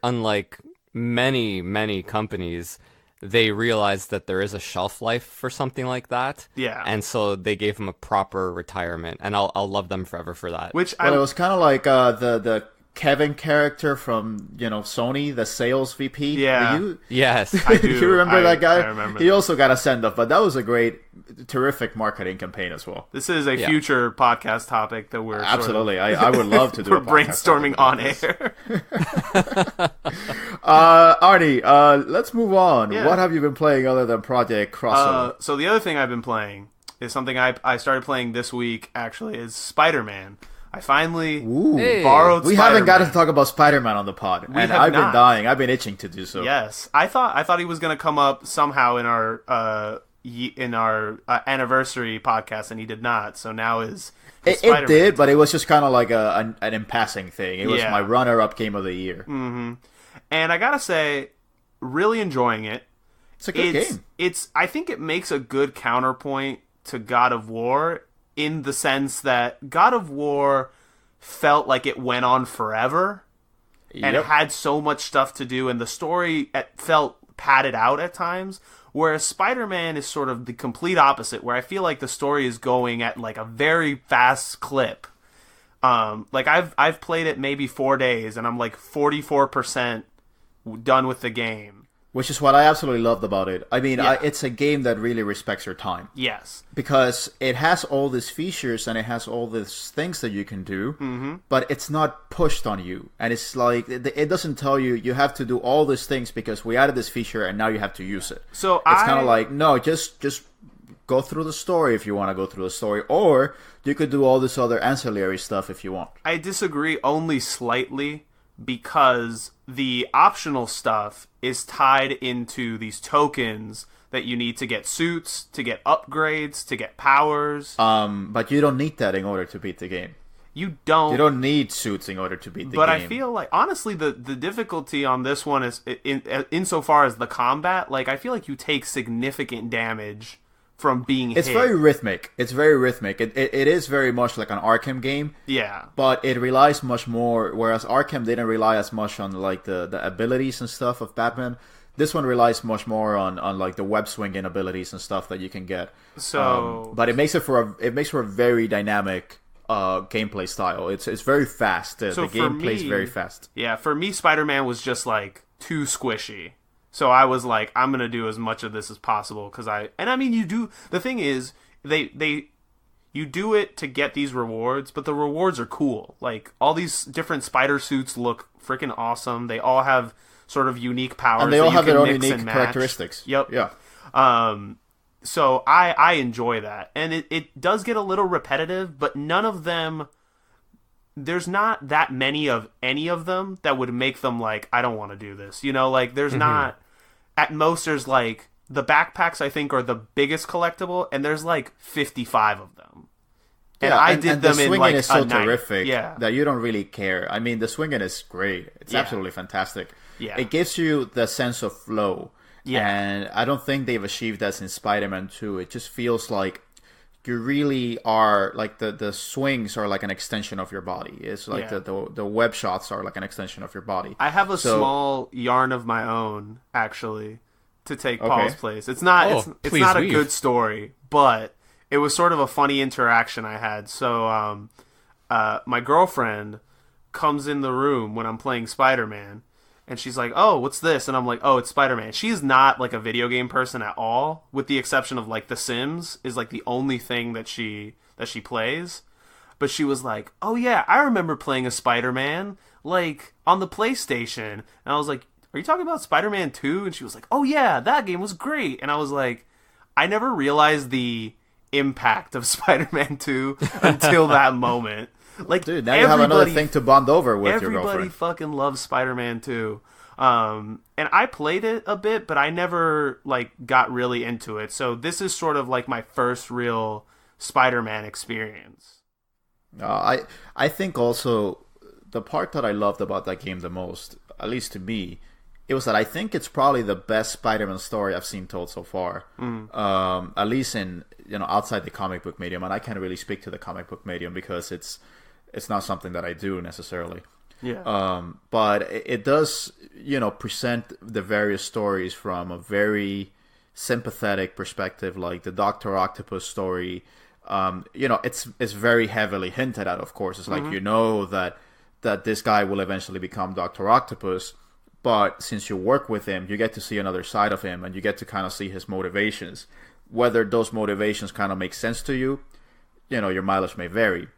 unlike many companies, they realized that there is a shelf life for something like that. Yeah. And so they gave him a proper retirement, and I'll love them forever for that. It was kind of like the Kevin character from, you know, Sony, the sales VP. Yeah. Yes, I do. You remember that guy? I remember. He also got a send-off, but that was a terrific marketing campaign as well. This is a future podcast topic that we're absolutely. I would love to do. We're brainstorming on air. Arnie, let's move on. Yeah. What have you been playing other than Project Crossover? So the other thing I've been playing is something I started playing this week. Actually, is Spider-Man. I finally borrowed. We haven't gotten to talk about Spider-Man on the pod, and I've been dying. I've been itching to do so. Yes, I thought he was going to come up somehow in our anniversary podcast, and he did not. So now it did, but it was just kind of like an in passing thing. It was my runner-up game of the year. Mm-hmm. And I gotta say, really enjoying it. It's a good game. I think it makes a good counterpoint to God of War, in the sense that God of War felt like it went on forever, and it had so much stuff to do, and the story felt padded out at times, whereas Spider-Man is sort of the complete opposite, where I feel like the story is going at like a very fast clip. Like I've played it maybe 4 days, and I'm like 44% done with the game. Which is what I absolutely loved about it. I mean, it's a game that really respects your time. Yes. Because it has all these features and it has all these things that you can do, but it's not pushed on you. And it's like, it doesn't tell you, you have to do all these things because we added this feature and now you have to use it. So it's kind of like, no, just go through the story if you want to go through the story, or you could do all this other ancillary stuff if you want. I disagree only slightly, because the optional stuff is tied into these tokens that you need to get suits, to get upgrades, to get powers. But you don't need that in order to beat the game. You don't. You don't need suits in order to beat the game. But I feel like, honestly, the difficulty on this one is, insofar as the combat, like, I feel like you take significant damage from being hit. It's very rhythmic. It is very much like an Arkham game. Yeah. But it relies much more, whereas Arkham didn't rely as much on like the abilities and stuff of Batman. This one relies much more on like the web swinging abilities and stuff that you can get. So, but it makes for a very dynamic gameplay style. It's very fast. The game plays very fast. Yeah, for me, Spider-Man was just like too squishy. So I was like, I'm gonna do as much of this as possible, you do. The thing is, you do it to get these rewards, but the rewards are cool. Like, all these different spider suits look freaking awesome. They all have sort of unique powers, and they all have their own unique characteristics. Yep. Yeah. So I enjoy that, and it does get a little repetitive, but none of them. There's not that many of any of them that would make them like, I don't want to do this. You know, like, there's not. At most, there's like, the backpacks, I think, are the biggest collectible, and there's like 55 of them. And I did them in like is so a night. Terrific that you don't really care. I mean, the swinging is great. It's absolutely fantastic. Yeah. It gives you the sense of flow. Yeah. And I don't think they've achieved that in Spider-Man 2. It just feels like you really are, like, the swings are like an extension of your body. It's like the web shots are like an extension of your body. I have a small yarn of my own, actually, to take Paul's place. It's not it's not a good story, but it was sort of a funny interaction I had. So my girlfriend comes in the room when I'm playing Spider-Man, and she's like, oh, what's this? And I'm like, oh, it's Spider-Man. She's not like a video game person at all, with the exception of like The Sims is like the only thing that she plays. but she was like, "Oh yeah, I remember playing a Spider-Man like on the PlayStation." And I was like, "Are you talking about Spider-Man 2?" And she was like, "Oh yeah, that game was great." And I was like, I never realized the impact of Spider-Man 2 until that moment. Like, dude, now you have another thing to bond over with your girlfriend. Everybody fucking loves Spider-Man 2. And I played it a bit, but I never like got really into it. So this is sort of like my first real Spider-Man experience. I think also the part that I loved about that game the most, at least to me, it was that I think it's probably the best Spider-Man story I've seen told so far. At least in, outside the comic book medium, and I can't really speak to the comic book medium because it's not something that I do necessarily. Yeah. But it does, present the various stories from a very sympathetic perspective, like the Dr. Octopus story. It's very heavily hinted at, of course. It's like, that this guy will eventually become Dr. Octopus, but since you work with him, you get to see another side of him, and you get to kind of see his motivations. Whether those motivations kind of make sense to you, your mileage may vary.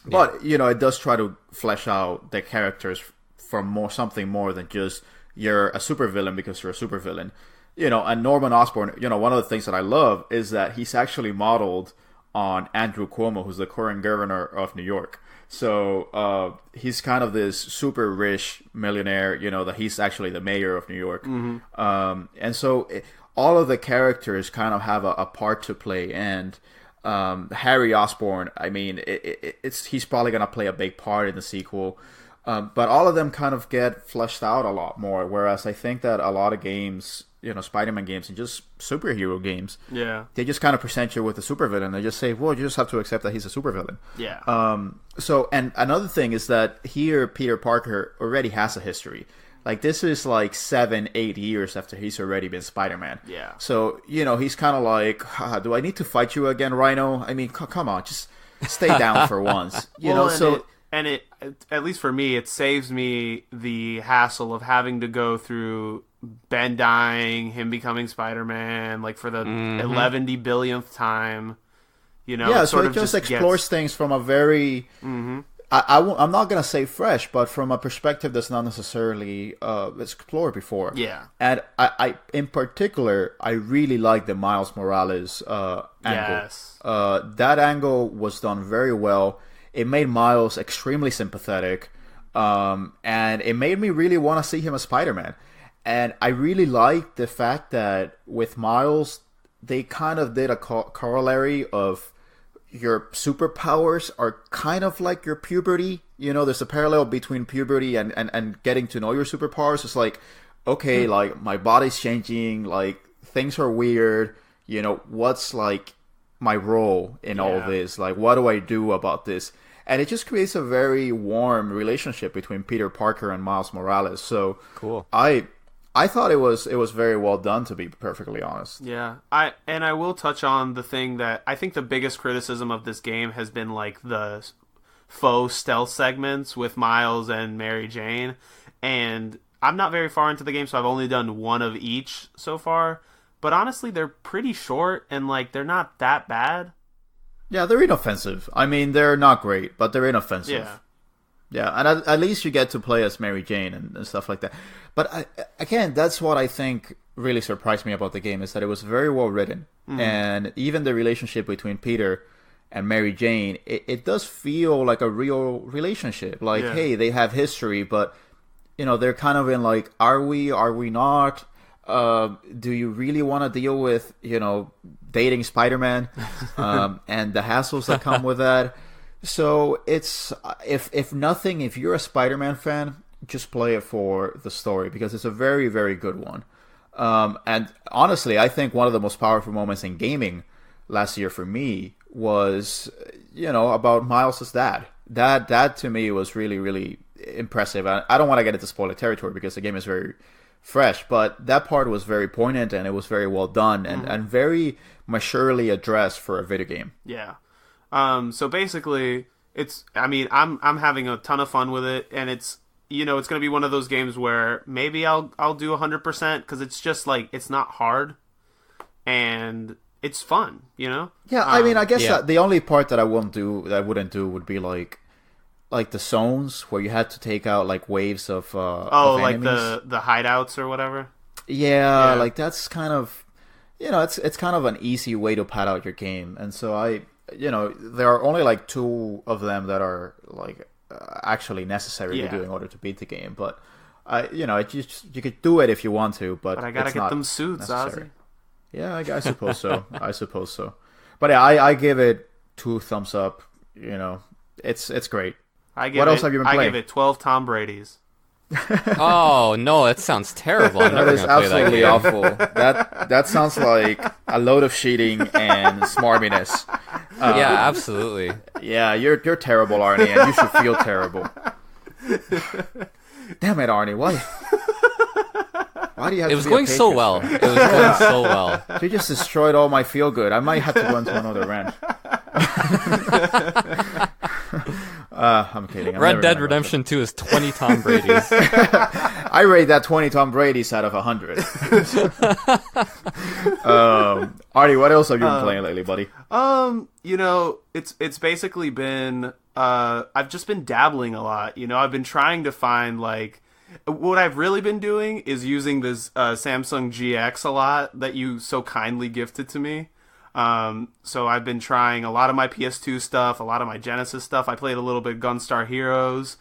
But, it does try to flesh out the characters from something more than just you're a supervillain because you're a supervillain. And Norman Osborn, one of the things that I love is that he's actually modeled on Andrew Cuomo, who's the current governor of New York. So he's kind of this super rich millionaire, that he's actually the mayor of New York. And so all of the characters kind of have a part to play. And Harry Osborn, I mean, he's probably going to play a big part in the sequel. But all of them kind of get fleshed out a lot more. Whereas I think that a lot of games, Spider-Man games and just superhero games, they just kind of present you with a supervillain. They just say, well, you just have to accept that he's a supervillain. Yeah. And another thing is that here Peter Parker already has a history. Like, this is like 7-8 years after he's already been Spider-Man. Yeah. So, he's kind of like, do I need to fight you again, Rhino? I mean, come on, just stay down for once. And it, at least for me, it saves me the hassle of having to go through Ben dying, him becoming Spider-Man, like for the 11 billionth time. So it just explores things from a very... I'm not going to say fresh, but from a perspective that's not necessarily explored before. Yeah. And I in particular, I really like the Miles Morales angle. Yes. That angle was done very well. It made Miles extremely sympathetic, and it made me really want to see him as Spider-Man. And I really like the fact that with Miles, they kind of did a corollary of your superpowers are kind of like your puberty. There's a parallel between puberty and getting to know your superpowers. It's like, okay, like my body's changing, like things are weird. What's like my role in all this? Like, what do I do about this? And it just creates a very warm relationship between Peter Parker and Miles Morales. So cool. I thought it was very well done, to be perfectly honest. Yeah. I will touch on the thing that I think the biggest criticism of this game has been like the faux stealth segments with Miles and Mary Jane. And I'm not very far into the game, so I've only done one of each so far. But honestly, they're pretty short and like they're not that bad. Yeah, they're inoffensive. I mean, they're not great, but they're inoffensive. Yeah, and at least you get to play as Mary Jane and stuff like that. But again, that's what I think really surprised me about the game, is that it was very well written. And even the relationship between Peter and Mary Jane, it does feel like a real relationship. Like, hey, they have history, but, they're kind of in like, are we not? Do you really want to deal with, dating Spider-Man and the hassles that come with that? So it's, if nothing, if you're a Spider-Man fan, just play it for the story, because it's a very, very good one. And honestly, I think one of the most powerful moments in gaming last year for me was, about Miles' dad. That to me was really, really impressive. I don't want to get into spoiler territory because the game is very fresh, but that part was very poignant and it was very well done and very maturely addressed for a video game. Yeah. So basically, I'm having a ton of fun with it, and it's going to be one of those games where maybe I'll do 100% because it's just like, it's not hard, and it's fun, you know? Yeah, I mean, I guess that the only part that I wouldn't do would be like the zones where you had to take out like waves of of like enemies. the hideouts or whatever. Yeah, like that's kind of, it's kind of an easy way to pad out your game, and so there are only like 2 of them that are like actually necessary to do in order to beat the game, but you could do it if you want to, but I gotta it's get not them suits, necessary. Ozzy. Yeah, I suppose so. I suppose so. But yeah, I give it 2 thumbs up. It's great. What else have you been playing? I give it 12 Tom Brady's. Oh no, that sounds terrible. I'm That never is gonna play absolutely that awful. That sounds like a load of cheating and smarminess. Yeah, absolutely. Yeah, you're terrible, Arnie, and you should feel terrible. Damn it, Arnie! Why do you have to be a patron? It was going so well. It was going so well. You just destroyed all my feel good. I might have to go into another rant. I'm kidding. Red Dead Redemption 2 is 20 Tom Brady's. I rate that 20 Tom Brady's out of 100. Artie, what else have you been playing lately, buddy? It's basically been I've just been dabbling a lot. I've been trying to find like what I've really been doing is using this Samsung GX a lot that you so kindly gifted to me. So I've been trying a lot of my PS2 stuff, a lot of my Genesis stuff. I played a little bit Gunstar Heroes,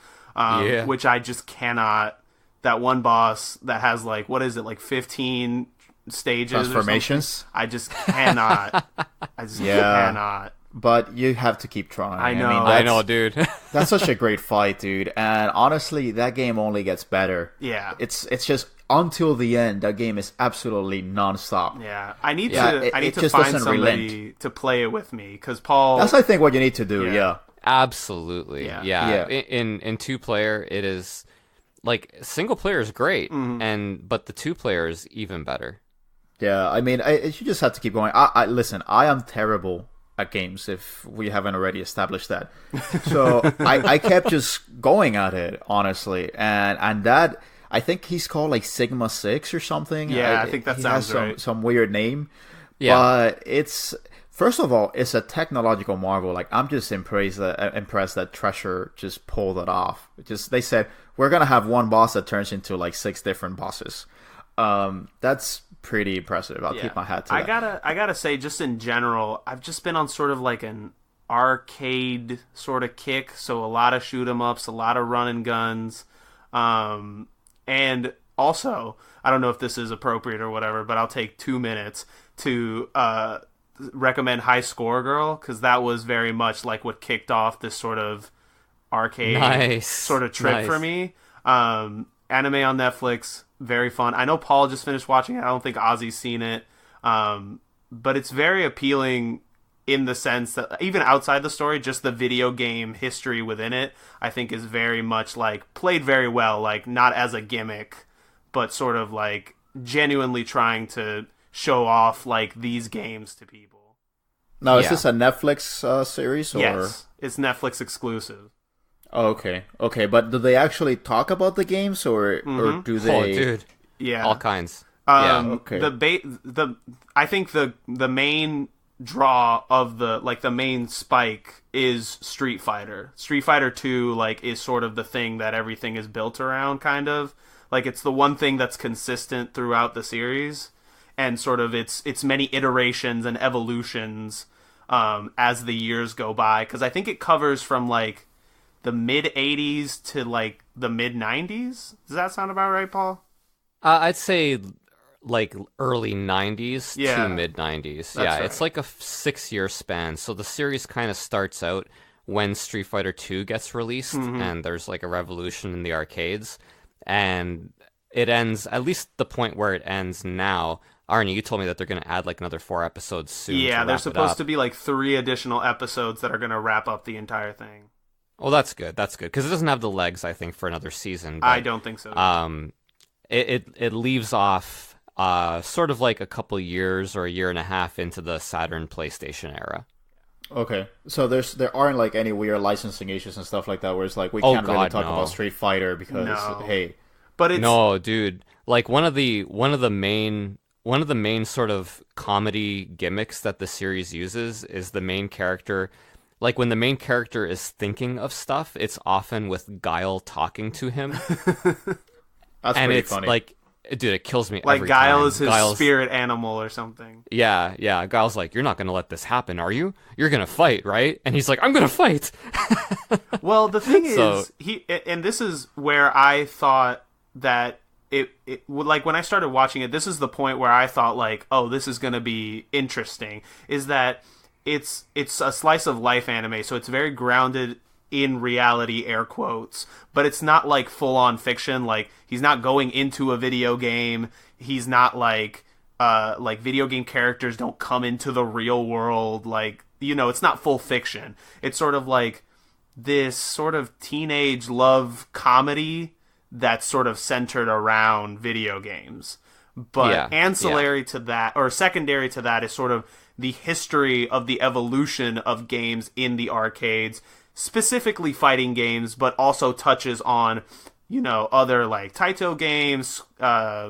which I just cannot. That one boss that has like, what is it, like 15 stages transformations? I just cannot. Cannot. But you have to keep trying. I know. I know, dude. That's such a great fight, dude. And honestly, that game only gets better. Yeah. It's just until the end, that game is absolutely nonstop. Yeah. I need to find somebody to play it with me, because Paul... That's, I think, what you need to do, yeah. Absolutely. Yeah. In 2-player, it is... Like, single player is great, but the 2-player is even better. Yeah, I mean, you just have to keep going. Listen, I am terrible at games, if we haven't already established that. So I kept just going at it, honestly, and that, I think he's called like Sigma 6 or something. Yeah, I think that sounds right. Some weird name. Yeah. But it's, first of all, it's a technological marvel. Like, I'm just impressed that Treasure just pulled it off. They said, we're gonna have one boss that turns into like 6 different bosses. That's pretty impressive. I'll keep my hat to that. I gotta say, just in general, I've just been on sort of like an arcade sort of kick. So a lot of shoot 'em ups, a lot of run and guns, and also, I don't know if this is appropriate or whatever, but I'll take 2 minutes to recommend High Score Girl, because that was very much like what kicked off this sort of arcade sort of trip for me. Anime on Netflix, very fun. I know Paul just finished watching it. I don't think Ozzy's seen it, but it's very appealing in the sense that even outside the story, just the video game history within it, I think is very much like played very well, like not as a gimmick, but sort of like genuinely trying to show off like these games to people. Now, is this a Netflix series? Or? Yes, it's Netflix exclusive. Oh, okay, but do they actually talk about the games, or do they? Oh, dude, yeah, all kinds. Okay. I think the main draw of the main spike is Street Fighter. Street Fighter 2 like is sort of the thing that everything is built around, kind of. Like, it's the one thing that's consistent throughout the series, and sort of its many iterations and evolutions as the years go by, because I think it covers from like the mid 80s to like the mid 90s. Does that sound about right, Paul? I'd say like early 90s to mid 90s. Yeah, right. It's like a 6-year span. So the series kind of starts out when Street Fighter 2 gets released, and there's like a revolution in the arcades, and it ends, at least the point where it ends now. Arnie, you told me that they're going to add like another 4 episodes soon. Yeah, there's supposed to be like 3 additional episodes that are going to wrap up the entire thing. Well, that's good. That's good, because it doesn't have the legs, I think, for another season. But, I don't think so. It leaves off sort of like a couple years or a year and a half into the Saturn PlayStation era. Okay, so there aren't like any weird licensing issues and stuff like that, where it's like we can't really talk about Street Fighter because hey, but it's... no, dude. Like one of the main one of the main sort of comedy gimmicks that the series uses is the main character. Like when the main character is thinking of stuff, it's often with Guile talking to him. That's and pretty it's funny. like, dude, it kills me Like every Guile time. is his spirit animal or something. Yeah. Guile's like, you're not going to let this happen, are you? You're going to fight, right? And he's like, I'm going to fight. Well, the thing is, and this is where I thought that it like when I started watching it, this is the point where I thought like, oh, this is going to be interesting, is that it's a slice of life anime, so it's very grounded in reality, air quotes, but it's not like full on fiction. Like he's not going into a video game. He's not like video game characters don't come into the real world. Like, you know, it's not full fiction. It's sort of like this sort of teenage love comedy that's sort of centered around video games. But ancillary to that, or secondary to that, is sort of the history of the evolution of games in the arcades, specifically fighting games, but also touches on, you know, other like Taito games, Capcom,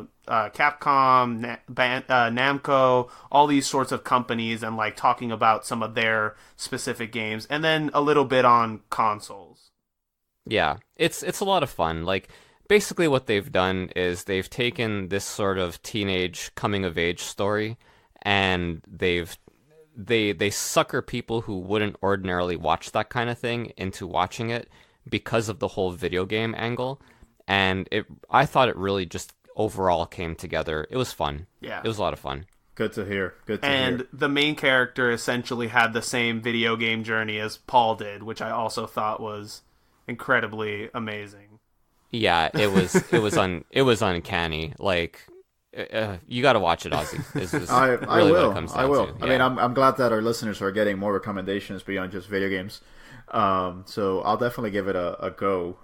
Namco, all these sorts of companies, and like talking about some of their specific games, and then a little bit on consoles. Yeah, it's a lot of fun. Like, basically what they've done is they've taken this sort of teenage coming of age story, and they sucker people who wouldn't ordinarily watch that kind of thing into watching it because of the whole video game angle. And I thought it really just overall came together. It was fun. Yeah. It was a lot of fun. Good to hear. And the main character essentially had the same video game journey as Paul did, which I also thought was incredibly amazing. Yeah, it was uncanny. Like, you got to watch it, Ozzy. I will. Yeah. I mean, I'm glad that our listeners are getting more recommendations beyond just video games. So I'll definitely give it a go.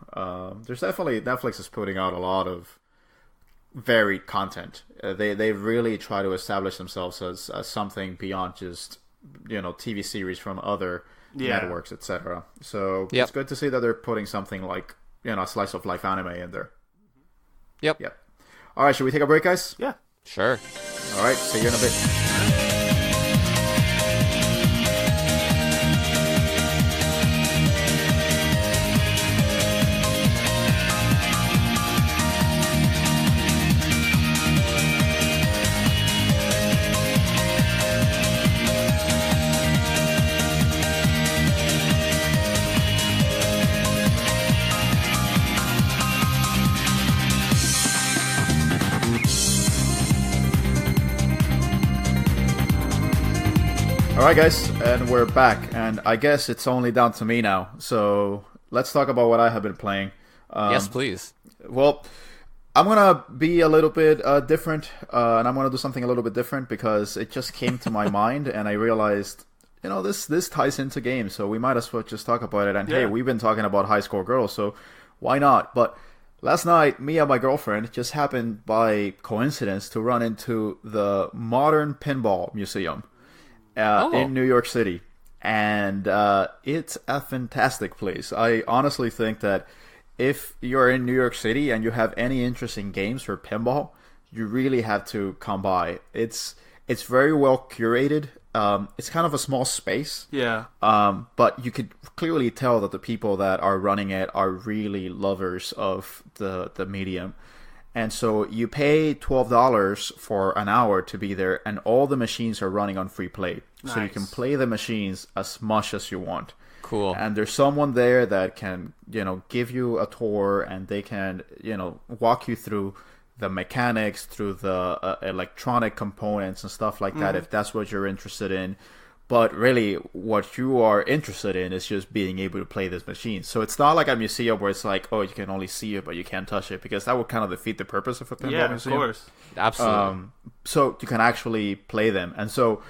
There's definitely, Netflix is putting out a lot of varied content. They really try to establish themselves as something beyond just, you know, TV series from other networks, etc. So it's good to see that they're putting something like, you know, a slice of life anime in there. Yep. All right, should we take a break, guys? Yeah. Sure. All right, see you in a bit. Alright guys, and we're back, and I guess it's only down to me now, so let's talk about what I have been playing. Yes, please. Well, I'm gonna be a little bit different, and I'm gonna do something a little bit different because it just came to my mind, and I realized, you know, this ties into games, so we might as well just talk about it, and hey, we've been talking about high score girls, so why not? But last night, me and my girlfriend just happened by coincidence to run into the Modern Pinball Museum. In New York City, and it's a fantastic place. I honestly think that if you're in New York City and you have any interest in games or pinball, you really have to come by. It's very well curated. It's kind of a small space, but you could clearly tell that the people that are running it are really lovers of the medium. And so you pay $12 for an hour to be there, and all the machines are running on free play. Nice. So you can play the machines as much as you want. Cool. And there's someone there that can, you know, give you a tour, and they can, you know, walk you through the mechanics, through the electronic components and stuff like that, if that's what you're interested in. But really, what you are interested in is just being able to play this machine. So it's not like a museum where it's like, oh, you can only see it, but you can't touch it, because that would kind of defeat the purpose of a pinball museum. Yeah, of course. Absolutely. So you can actually play them. And so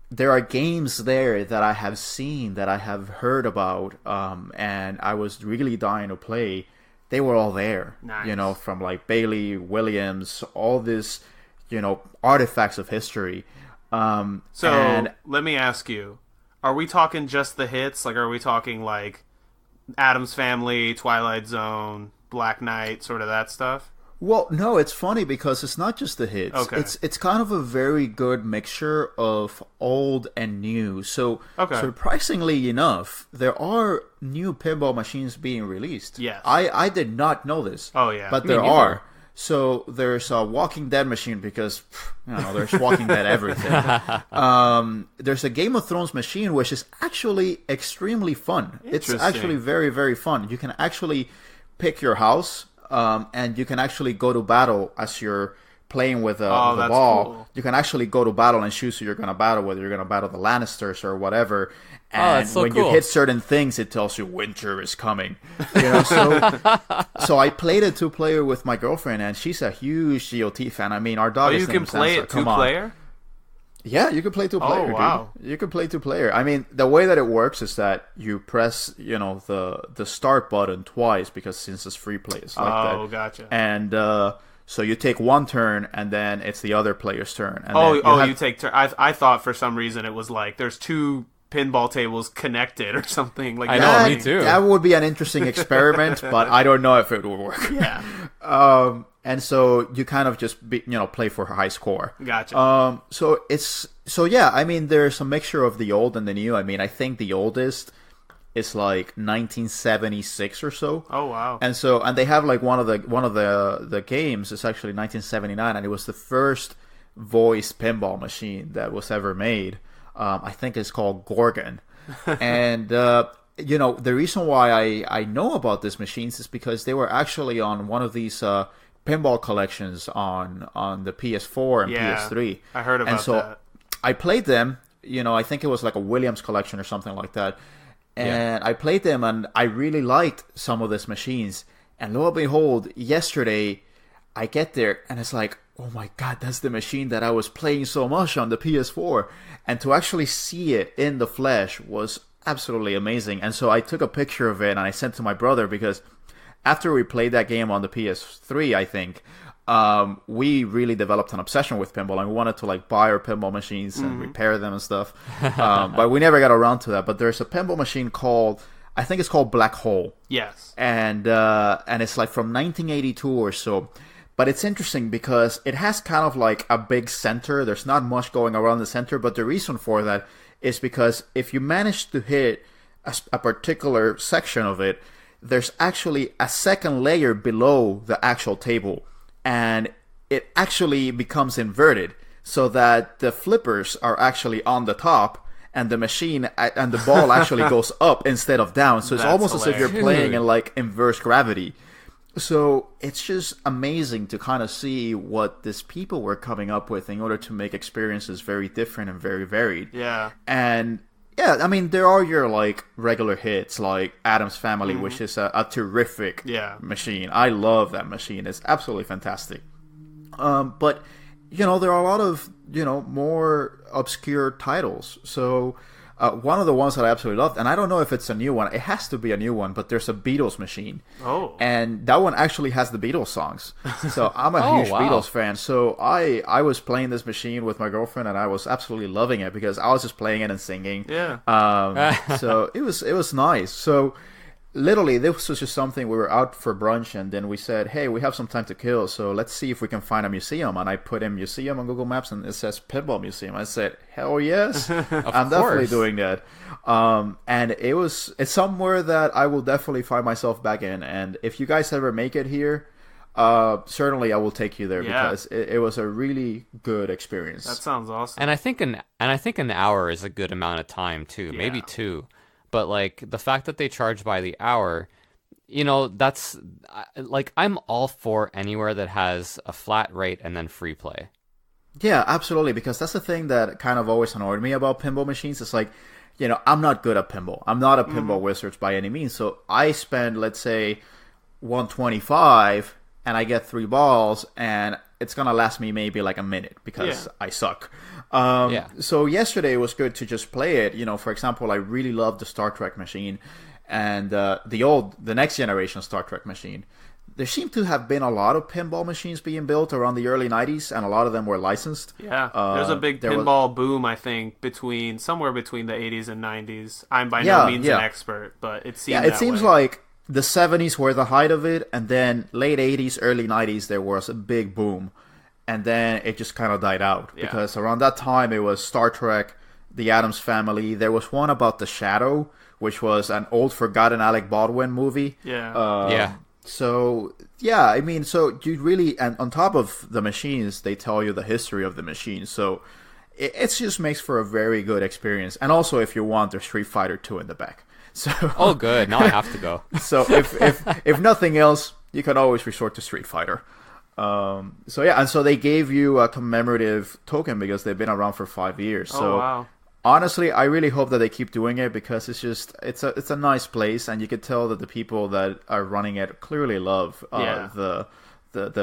there are games there that I have seen, that I have heard about, and I was really dying to play. They were all there. Nice. You know, from like Bailey, Williams, all this, you know, artifacts of history. Let me ask you, are we talking just the hits? Like, are we talking like Addams Family, Twilight Zone, Black Knight, sort of that stuff? Well, no, it's funny because it's not just the hits. Okay. It's kind of a very good mixture of old and new. So surprisingly enough, there are new pinball machines being released. Yes. I did not know this. Oh, yeah. But Me there neither. are. So there's a Walking Dead machine because, there's Walking Dead everything. There's a Game of Thrones machine which is actually extremely fun. It's actually very, very fun. You can actually pick your house. And you can actually go to battle as you're playing with the ball. Cool. You can actually go to battle and choose who you're going to battle, whether you're going to battle the Lannisters or whatever. And when you hit certain things, it tells you winter is coming. So I played a 2-player with my girlfriend, and she's a huge GOT fan. I mean, our dog is you can play it 2-player? Yeah, you can play 2-player. Oh, wow. Dude. You can play 2-player. I mean, the way that it works is that you press, the start button twice because since it's free play, it's like that. Oh, gotcha. And so you take one turn, and then it's the other player's turn. And you take turn. I thought for some reason it was like there's 2 pinball tables connected or something like that. I know, me too. That would be an interesting experiment, but I don't know if it would work. Yeah. And so you kind of just play for a high score. Gotcha. So yeah, I mean, there's a mixture of the old and the new. I mean, I think the oldest is like 1976 or so. Oh wow. And they have like one of the games is actually 1979, and it was the first voice pinball machine that was ever made. I think it's called Gorgon. And the reason why I know about these machines is because they were actually on one of these pinball collections on the PS4 and PS3. I heard about that. I played them. I think it was like a Williams collection or something like that. And I played them, and I really liked some of these machines. And lo and behold, yesterday I get there, and it's like, oh my god, that's the machine that I was playing so much on the PS4. And to actually see it in the flesh was absolutely amazing. And so I took a picture of it, and I sent it to my brother, because after we played that game on the PS3, I think, we really developed an obsession with pinball, and we wanted to like buy our pinball machines and repair them and stuff. But we never got around to that. But there's a pinball machine I think it's called Black Hole. Yes. And it's like from 1982 or so. But it's interesting because it has kind of like a big center. There's not much going around the center, but the reason for that is because if you manage to hit a particular section of it, there's actually a second layer below the actual table, and it actually becomes inverted so that the flippers are actually on the top, and the machine and the ball actually goes up instead of down. So it's almost as if you're playing in like inverse gravity. So it's just amazing to kind of see what these people were coming up with in order to make experiences very different and very varied. Yeah. And yeah, I mean, there are your like regular hits like Addams Family, which is a terrific machine. I love that machine. It's absolutely fantastic. But there are a lot of more obscure titles. So one of the ones that I absolutely loved, and I don't know if it's a new one, it has to be a new one, but there's a Beatles machine. Oh. And that one actually has the Beatles songs. So I'm a huge Beatles fan. So I was playing this machine with my girlfriend, and I was absolutely loving it because I was just playing it and singing. Yeah. So it was nice. So literally, this was just something, we were out for brunch, and then we said, hey, we have some time to kill, so let's see if we can find a museum. And I put in museum on Google Maps, and it says Pinball Museum. I said, hell yes, I'm definitely doing that. And it's somewhere that I will definitely find myself back in. And if you guys ever make it here, certainly I will take you there, because it was a really good experience. That sounds awesome. And I think an hour is a good amount of time too, maybe 2. But, like, the fact that they charge by the hour, that's, like, I'm all for anywhere that has a flat rate and then free play. Yeah, absolutely, because that's the thing that kind of always annoyed me about pinball machines. It's like, I'm not good at pinball. I'm not a pinball wizard by any means. So I spend, let's say, $125, and I get 3 balls, and it's going to last me maybe like a minute because I suck. So yesterday it was good to just play it. For example, I really loved the Star Trek machine and the next generation Star Trek machine. There seemed to have been a lot of pinball machines being built around the early 90s, and a lot of them were licensed. Yeah, there's a big pinball boom, I think, somewhere between the 80s and 90s. I'm by no means an expert, but it seems like the 70s were the height of it, and then late 80s, early 90s, there was a big boom. And then it just kind of died out. Yeah. Because around that time, it was Star Trek, The Addams Family. There was one about The Shadow, which was an old, forgotten Alec Baldwin movie. Yeah. Yeah. So, yeah, I mean, so you really... And on top of the machines, they tell you the history of the machines. So it just makes for a very good experience. And also, if you want, there's Street Fighter 2 in the back. So, Oh, good. Now I have to go. so if nothing else, you can always resort to Street Fighter. So yeah, and so they gave you a commemorative token because they've been around for 5 years. So wow. honestly, I really hope that they keep doing it because it's a nice place, and you can tell that the people that are running it clearly love the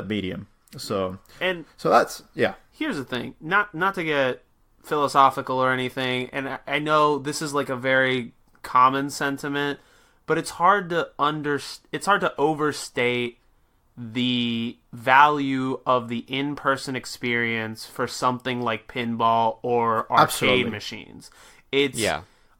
medium. So that's Here's the thing, not to get philosophical or anything, and I know this is like a very common sentiment, but it's hard to overstate the value of the in-person experience for something like pinball or arcade Absolutely. machines. It's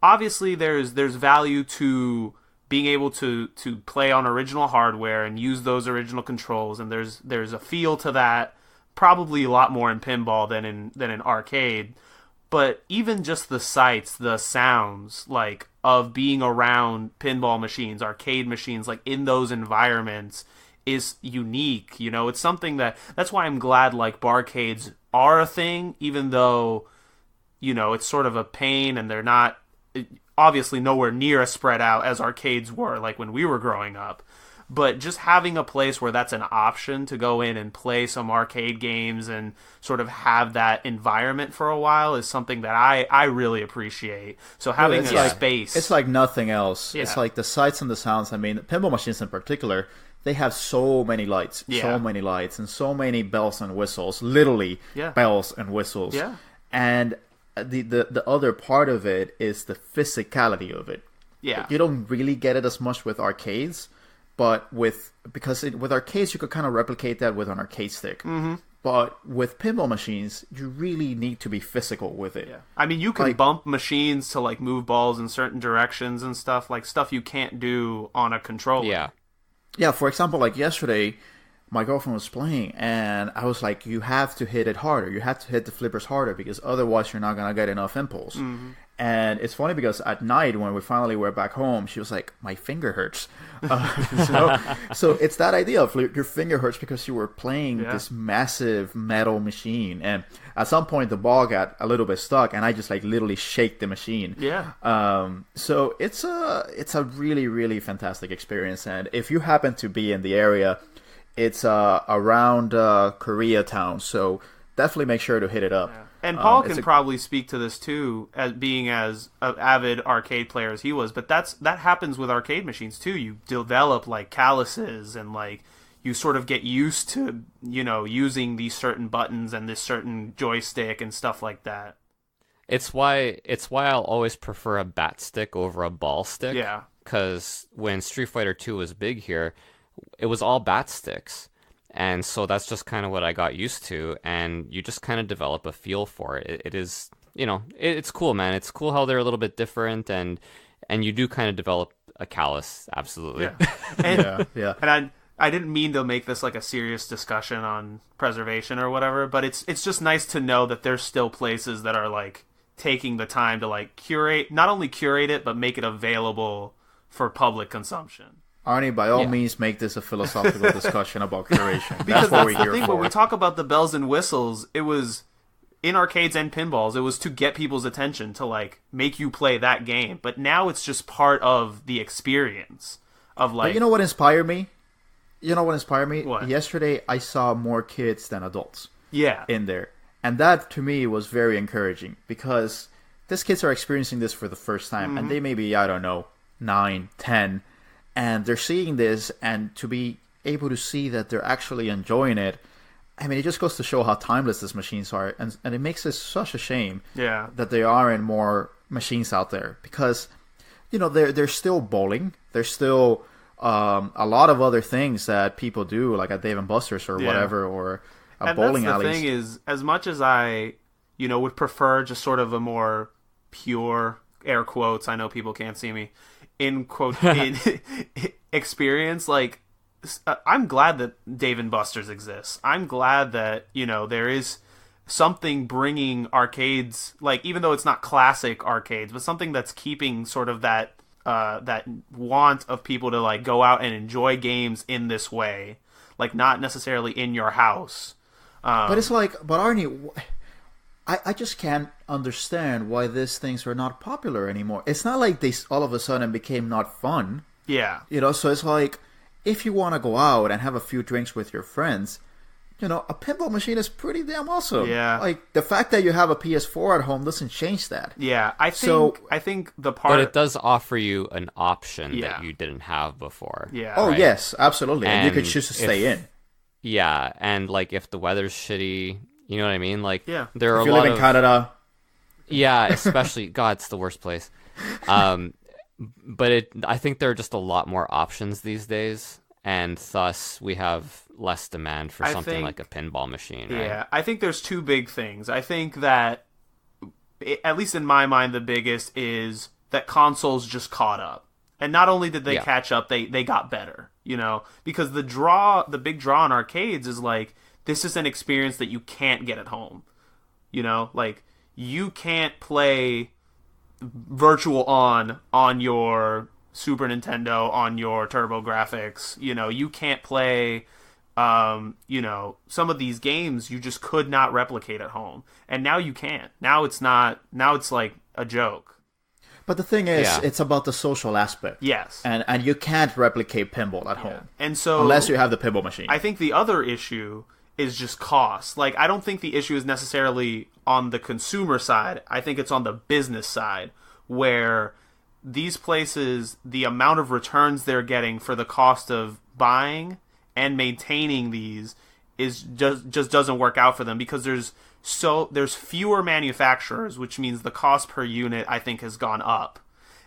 obviously there's value to being able to play on original hardware and use those original controls, and there's a feel to that, probably a lot more in pinball than in arcade. But even just the sights, the sounds, like, of being around pinball machines, arcade machines, like, in those environments is unique. You know, it's something that's why I'm glad, like, barcades are a thing, even though, you know, it's sort of a pain and they're not, obviously nowhere near as spread out as arcades were, like, when we were growing up. But just having a place where that's an option to go in and play some arcade games and sort of have that environment for a while is something that I really appreciate. So having a space... It's like nothing else. Yeah. It's like the sights and the sounds. I mean, pinball machines in particular, they have so many lights. So many lights and so many bells and whistles. Literally bells and whistles. Yeah. And the other part of it is the physicality of it. Yeah. You don't really get it as much with arcades. But with arcades, you could kind of replicate that with an arcade stick. Mm-hmm. But with pinball machines, you really need to be physical with it. Yeah. I mean, you can bump machines to like move balls in certain directions and stuff you can't do on a controller. Yeah. Yeah, for example, like yesterday, my girlfriend was playing, and I was like, you have to hit it harder. You have to hit the flippers harder because otherwise you're not going to get enough impulse. Mm-hmm. And it's funny because at night when we finally were back home, she was like, my finger hurts. So it's that idea of your finger hurts because you were playing this massive metal machine. And at some point the ball got a little bit stuck and I just like literally shake the machine. Yeah. So it's a really, really fantastic experience. And if you happen to be in the area, it's around Koreatown. So definitely make sure to hit it up. Yeah. And Paul can probably speak to this too, as being as an avid arcade player as he was. But that happens with arcade machines too. You develop like calluses, and like you sort of get used to, you know, using these certain buttons and this certain joystick and stuff like that. It's why I'll always prefer a bat stick over a ball stick. Yeah. Because when Street Fighter 2 was big here, it was all bat sticks. And so that's just kind of what I got used to, and you just kind of develop a feel for it. It is, you know, it's cool, man. It's cool how they're a little bit different, and you do kind of develop a callus, absolutely. Yeah. And, yeah. And I didn't mean to make this like a serious discussion on preservation or whatever, but it's just nice to know that there's still places that are like taking the time to like not only curate it, but make it available for public consumption. Arnie, by all means, make this a philosophical discussion about curation. Because that's what we're the here thing, for. when we talk about the bells and whistles, it was in arcades and pinballs, it was to get people's attention, to like make you play that game. But now it's just part of the experience of like. But you know what inspired me? What? Yesterday, I saw more kids than adults. Yeah. In there, and that to me was very encouraging because these kids are experiencing this for the first time, and they may be, I don't know, 9, 10. And they're seeing this, and to be able to see that they're actually enjoying it, I mean, it just goes to show how timeless these machines are. And it makes it such a shame that there aren't more machines out there. Because, you know, they're still bowling. There's still a lot of other things that people do, like at Dave & Buster's or whatever, or a bowling alley. And the thing is, as much as I, you know, would prefer just sort of a more pure, air quotes, I know people can't see me, in experience, like, I'm glad that Dave and Buster's exists. I'm glad that, there is something bringing arcades, like, even though it's not classic arcades, but something that's keeping sort of that want of people to, like, go out and enjoy games in this way, like, not necessarily in your house. But it's like, but Arnie, I just can't understand why these things are not popular anymore. It's not like they all of a sudden became not fun. Yeah. So it's like, if you want to go out and have a few drinks with your friends, a pinball machine is pretty damn awesome. Yeah. Like, the fact that you have a PS4 at home doesn't change that. Yeah, I think the part... But it does offer you an option that you didn't have before. Yeah. Oh, right? yes, absolutely. And you could choose to stay in. Yeah, and, like, if the weather's shitty, you know what I mean? Like, there are if you a lot live in Canada. Yeah, especially... God, it's the worst place. But I think there are just a lot more options these days, and thus we have less demand for something like a pinball machine, right? Yeah, I think there's two big things. I think that, at least in my mind, the biggest is that consoles just caught up. And not only did they catch up, they got better, Because the big draw in arcades is, like, this is an experience that you can't get at home. Like, you can't play Virtual on your Super Nintendo, on your TurboGrafx. You can't play some of these games you just could not replicate at home, and now you can. Now it's like a joke. But the thing is, it's about the social aspect. Yes, and you can't replicate pinball at home, and so unless you have the pinball machine. I think the other issue is just cost. Like, I don't think the issue is necessarily on the consumer side. I think it's on the business side, where these places, the amount of returns they're getting for the cost of buying and maintaining these is just doesn't work out for them, because there's fewer manufacturers, which means the cost per unit, I think, has gone up.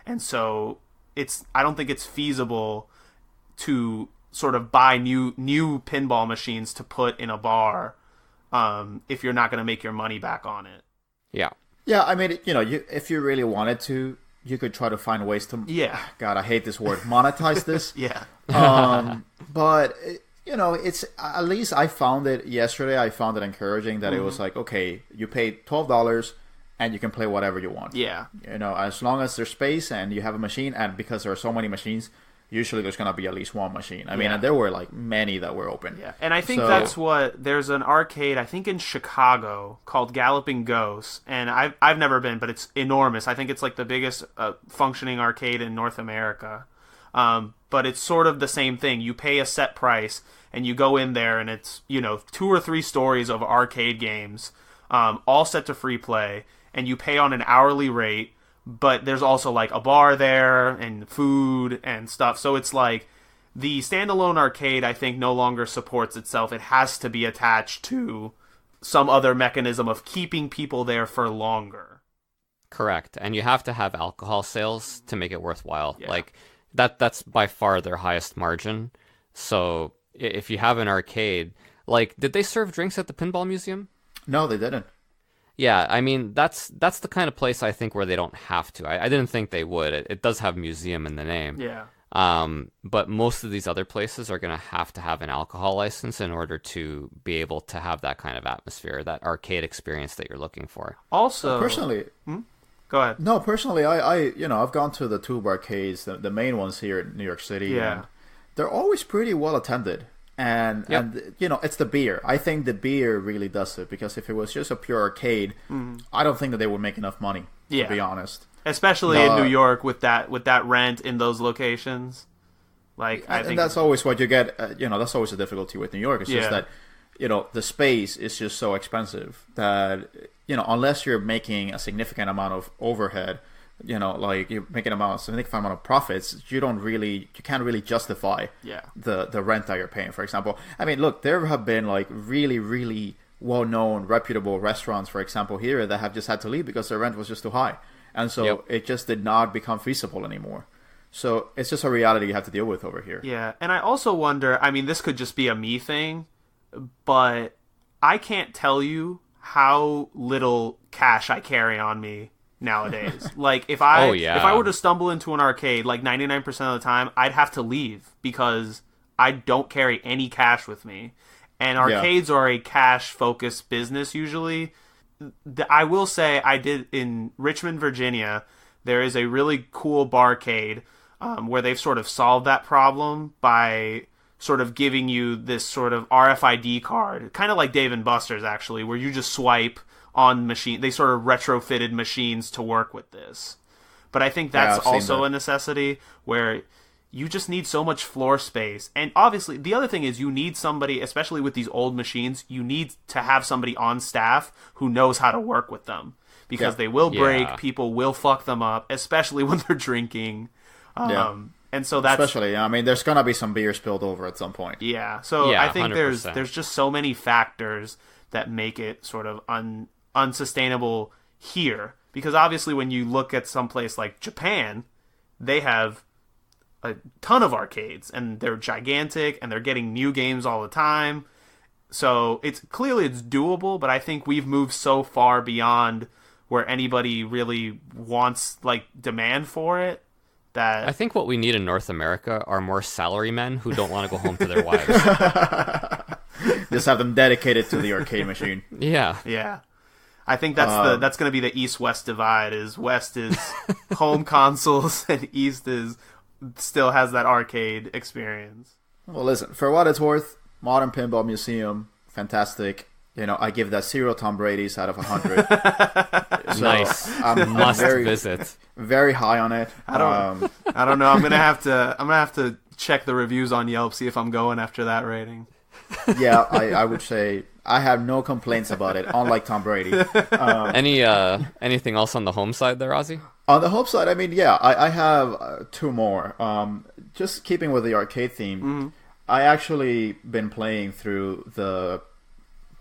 And so I don't think it's feasible to sort of buy new pinball machines to put in a bar if you're not going to make your money back on it. Yeah. Yeah, I mean, if you really wanted to, you could try to find ways to... Yeah. God, I hate this word. Monetize this. Yeah. But, it's... At least I found it yesterday. I found it encouraging that it was like, okay, you pay $12 and you can play whatever you want. Yeah. As long as there's space and you have a machine, and because there are so many machines... Usually there's going to be at least one machine. I mean, and there were, like, many that were open. Yeah, and I think that's what... There's an arcade, I think in Chicago, called Galloping Ghosts. And I've never been, but it's enormous. I think it's, like, the biggest functioning arcade in North America. But it's sort of the same thing. You pay a set price, and you go in there, and it's, 2 or 3 stories of arcade games, all set to free play. And you pay on an hourly rate. But there's also, like, a bar there and food and stuff. So it's like the standalone arcade, I think, no longer supports itself. It has to be attached to some other mechanism of keeping people there for longer. Correct. And you have to have alcohol sales to make it worthwhile. Yeah. Like, that's by far their highest margin. So if you have an arcade, like, did they serve drinks at the Pinball Museum? No, they didn't. Yeah, I mean, that's the kind of place I think where they don't have to. I didn't think they would. It does have museum in the name. Yeah. But most of these other places are going to have an alcohol license in order to be able to have that kind of atmosphere, that arcade experience that you're looking for. Also, personally, go ahead. No, personally, I've gone to the tube arcades, the main ones here in New York City, and they're always pretty well attended. And it's the beer. I think the beer really does it, because if it was just a pure arcade, I don't think that they would make enough money. To be honest, especially in New York with that rent in those locations. Like, I think, and that's always what you get. That's always the difficulty with New York. It's just that the space is just so expensive that unless you're making a significant amount of overhead. Like, you're making a significant amount of profits, you can't really justify the rent that you're paying, for example. I mean, look, there have been, like, really, really well-known, reputable restaurants, for example, here that have just had to leave because their rent was just too high. And so it just did not become feasible anymore. So it's just a reality you have to deal with over here. Yeah, and I also wonder, I mean, this could just be a me thing, but I can't tell you how little cash I carry on me nowadays. Like if I Oh, yeah. if I were to stumble into an arcade, like 99% of the time, I'd have to leave because I don't carry any cash with me. And arcades are a cash-focused business usually. I will say I did in Richmond, Virginia, there is a really cool barcade where they've sort of solved that problem by sort of giving you this sort of RFID card, kind of like Dave & Buster's actually, where you just swipe on machine. They sort of retrofitted machines to work with this. But I think that's also a necessity where you just need so much floor space. And obviously, the other thing is you need somebody, especially with these old machines, you need to have somebody on staff who knows how to work with them. Because they will break, people will fuck them up, especially when they're drinking. And so that's... Especially, I mean, there's going to be some beer spilled over at some point. Yeah, so I think 100%. there's just so many factors that make it sort of unsustainable here. Because obviously when you look at some place like Japan, they have a ton of arcades, and they're gigantic, and they're getting new games all the time. So it's doable, but I think we've moved so far beyond where anybody really wants like demand for it that I think what we need in North America are more salarymen who don't want to go home to their wives. Just have them dedicated to the arcade machine. Yeah. I think that's going to be the East-West divide. Is West is home consoles and East is still has that arcade experience. Well, listen, for what it's worth, Modern Pinball Museum, fantastic. You know, I give that 0 Tom Brady's out of 100. So Nice. I'm Must visit. very high on it. I don't know. I'm gonna have to check the reviews on Yelp, see if I'm going after that rating. Yeah, I would say I have no complaints about it, unlike Tom Brady. Anything else on the home side there, Ozzy? On the home side, I mean, I have two more. Just keeping with the arcade theme, I actually been playing through the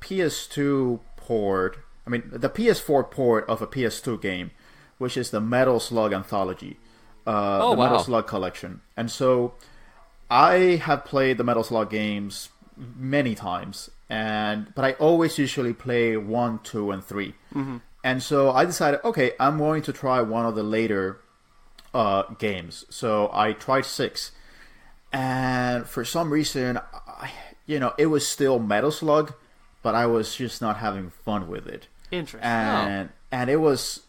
PS2 port. I mean, the PS4 port of a PS2 game, which is the Metal Slug Anthology, Metal Slug Collection. And so I have played the Metal Slug games many times, but I always usually play 1, 2, and 3. And so I decided, okay, I'm going to try one of the later games. So I tried 6, and for some reason, it was still Metal Slug, but I was just not having fun with it. Interesting. And it was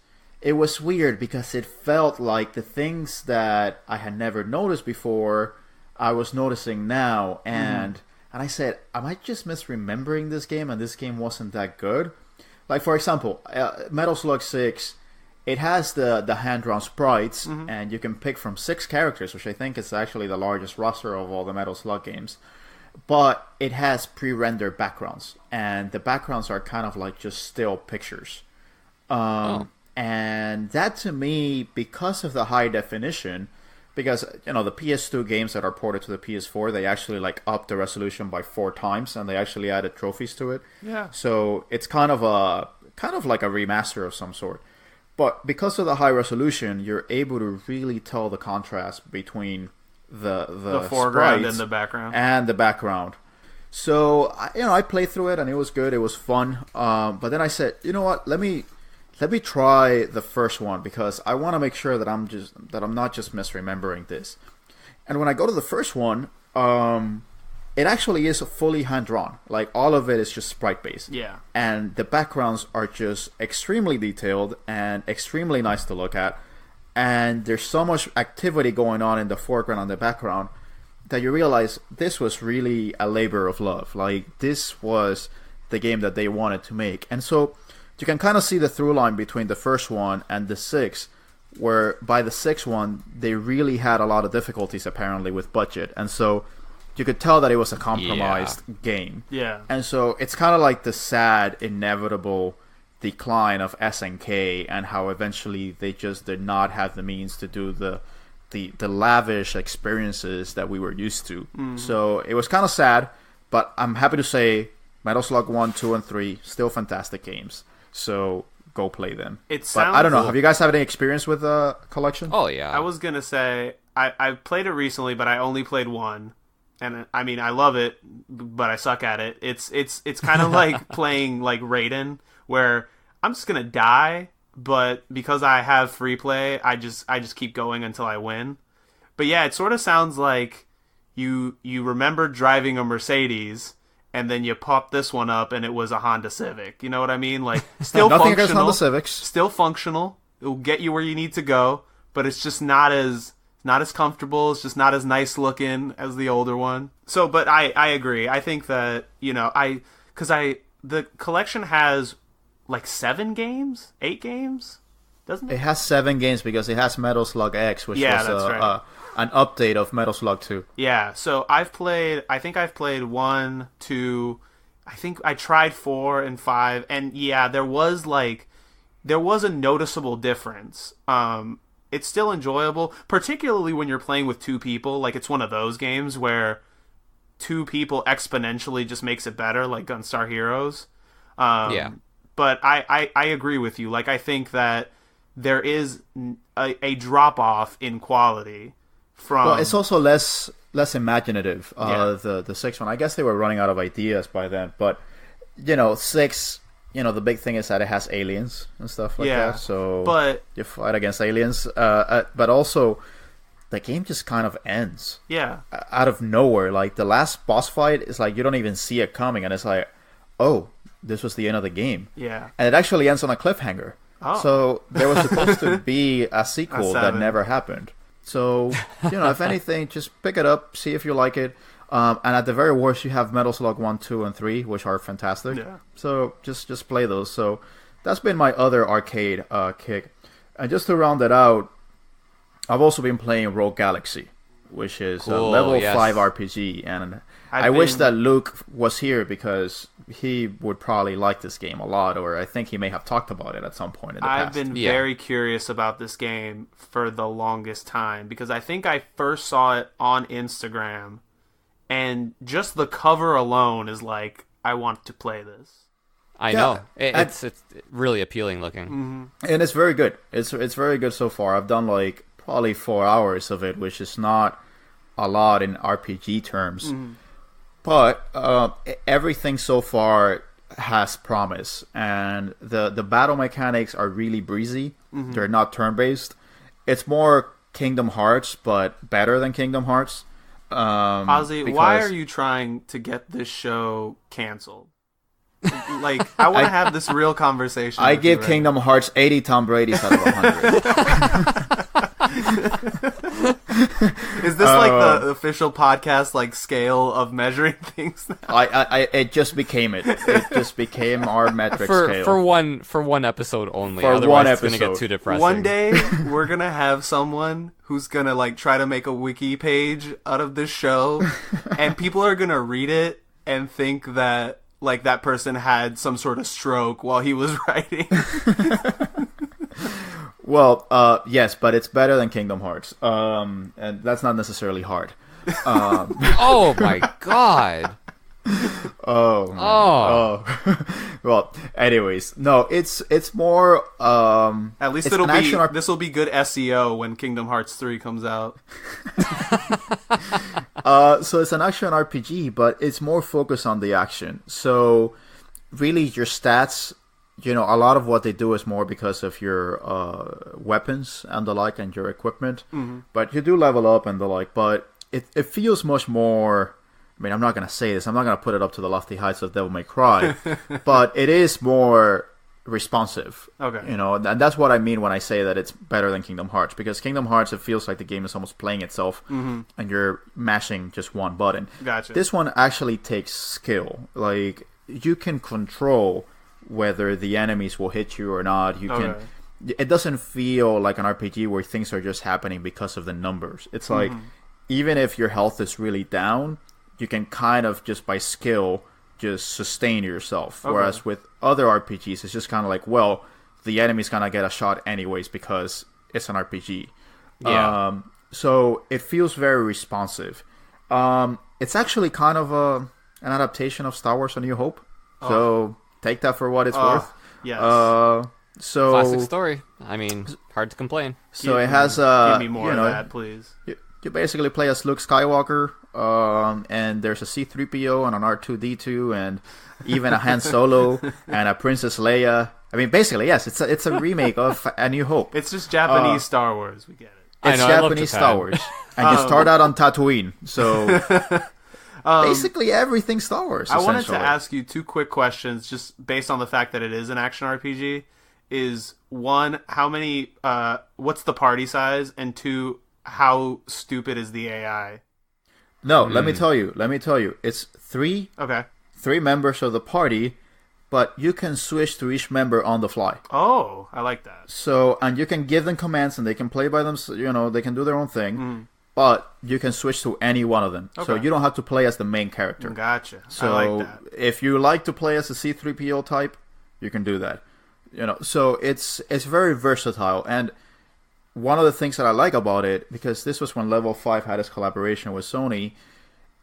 weird because it felt like the things that I had never noticed before, I was noticing now, and I said, am I just misremembering this game, and this game wasn't that good? Like, for example, Metal Slug 6, it has the hand-drawn sprites, and you can pick from 6 characters, which I think is actually the largest roster of all the Metal Slug games. But it has pre-rendered backgrounds, and the backgrounds are kind of like just still pictures. And that, to me, because of the high definition, because the PS2 games that are ported to the PS4, they actually like up the resolution by 4 times, and they actually added trophies to it. Yeah. So it's kind of like a remaster of some sort. But because of the high resolution, you're able to really tell the contrast between the foreground sprites and the background. So I played through it, and it was good. It was fun. But then I said, you know what? Let me try the first one, because I want to make sure that I'm not just misremembering this. And when I go to the first one, it actually is fully hand drawn. Like, all of it is just sprite based. Yeah. And the backgrounds are just extremely detailed and extremely nice to look at. And there's so much activity going on in the foreground and the background that you realize this was really a labor of love. Like, this was the game that they wanted to make. And so you can kind of see the through line between the first one and the 6, where by the 6th one, they really had a lot of difficulties, apparently, with budget. And so you could tell that it was a compromised game. Yeah. And so it's kind of like the sad, inevitable decline of SNK, and how eventually they just did not have the means to do the lavish experiences that we were used to. So it was kind of sad, but I'm happy to say Metal Slug 1, 2, and 3 still fantastic games. So go play them. But I don't know. Have you guys had any experience with the collection? Oh yeah. I was gonna say I played it recently, but I only played 1. And I mean, I love it, but I suck at it. It's kind of like playing like Raiden, where I'm just gonna die, but because I have free play, I just keep going until I win. But yeah, it sort of sounds like you remember driving a Mercedes, and then you pop this one up, and it was a Honda Civic. You know what I mean? Like, still Nothing functional. against Honda Civics. Still functional. It will get you where you need to go, but it's just not as comfortable. It's just not as nice looking as the older one. So, but I agree. I think that, the collection has like 7 games, 8 games, doesn't it? It has 7 games because it has Metal Slug X, which was right. An update of Metal Slug 2. Yeah, so I think I've played 1, 2, I think I tried 4 and 5, and yeah, there was a noticeable difference. It's still enjoyable, particularly when you're playing with 2 people. Like, it's one of those games where 2 people exponentially just makes it better, like Gunstar Heroes. Yeah. But I agree with you. Like, I think that there is a drop-off in quality from... Well, it's also less imaginative, Yeah. the 6th one. I guess they were running out of ideas by then. But, 6... the big thing is that it has aliens and stuff like that. So but you fight against aliens. But also, the game just kind of ends. Yeah. Out of nowhere. Like, the last boss fight is like, you don't even see it coming. And it's like, oh, this was the end of the game. Yeah. And it actually ends on a cliffhanger. Oh. So there was supposed to be a sequel that 7. never happened. So, if anything, just pick it up, see if you like it. And at the very worst, you have Metal Slug 1, 2, and 3, which are fantastic. Yeah. So just play those. So that's been my other arcade kick. And just to round it out, I've also been playing Rogue Galaxy, which is a level 5 RPG. And I wish that Luke was here because he would probably like this game a lot, or I think he may have talked about it at some point in the past. I've been very curious about this game for the longest time because I think I first saw it on Instagram. And just the cover alone is like, I want to play this. I know. It's really appealing looking. Mm-hmm. And it's very good. It's very good so far. I've done like probably 4 hours of it, which is not a lot in RPG terms. Mm-hmm. But everything so far has promise. And the battle mechanics are really breezy. Mm-hmm. They're not turn-based. It's more Kingdom Hearts, but better than Kingdom Hearts. Ozzy, why are you trying to get this show canceled? Like, I want to have this real conversation. I give Kingdom Hearts 80 Tom Brady's out of 100. Is this like the official podcast like scale of measuring things now? It just became it. It just became our metric scale. For one episode only. For Otherwise one it's going episode. to get too depressing. One day we're gonna have someone who's gonna like try to make a wiki page out of this show, and people are gonna read it and think that like that person had some sort of stroke while he was writing. Well, yes, but it's better than Kingdom Hearts, and that's not necessarily hard. Oh my god! Oh. Well, anyways, no, it's more. At least it's this will be good SEO when Kingdom Hearts 3 comes out. So it's an action RPG, but it's more focused on the action. So really, your stats. A lot of what they do is more because of your weapons and the like and your equipment. Mm-hmm. But you do level up and the like. But it feels much more... I mean, I'm not going to say this. I'm not going to put it up to the lofty heights of Devil May Cry. But it is more responsive. Okay. And that's what I mean when I say that it's better than Kingdom Hearts. Because Kingdom Hearts, it feels like the game is almost playing itself. Mm-hmm. And you're mashing just one button. Gotcha. This one actually takes skill. Like, you can control... whether the enemies will hit you or not. It doesn't feel like an RPG where things are just happening because of the numbers. It's like, even if your health is really down, you can kind of just by skill just sustain yourself. Okay. Whereas with other RPGs, it's just kind of like, well, the enemy's gonna get a shot anyways because it's an RPG. Yeah. So it feels very responsive. It's actually kind of an adaptation of Star Wars: A New Hope. So take that for what it's worth. Yes. So classic story. I mean, hard to complain. So it has give me more of that, please. You basically play as Luke Skywalker, and there's a C-3PO and an R2-D2, and even a Han Solo and a Princess Leia I mean, basically, yes, it's a remake of A New Hope. It's just Japanese Star Wars. We get it. It's Japanese Star Wars, and you start out on Tatooine, so basically everything Star Wars. I wanted to ask you 2 quick questions, just based on the fact that it is an action RPG. Is 1, how many? What's the party size? And 2, how stupid is the AI? No, let me tell you. It's 3. Okay. 3 members of the party, but you can switch to each member on the fly. Oh, I like that. So, and you can give them commands, and they can play by themselves. They can do their own thing. But you can switch to any one of them. Okay. So you don't have to play as the main character. Gotcha. So I like that. If you like to play as a C-3PO type, you can do that. So it's very versatile. And one of the things that I like about it, because this was when Level 5 had its collaboration with Sony,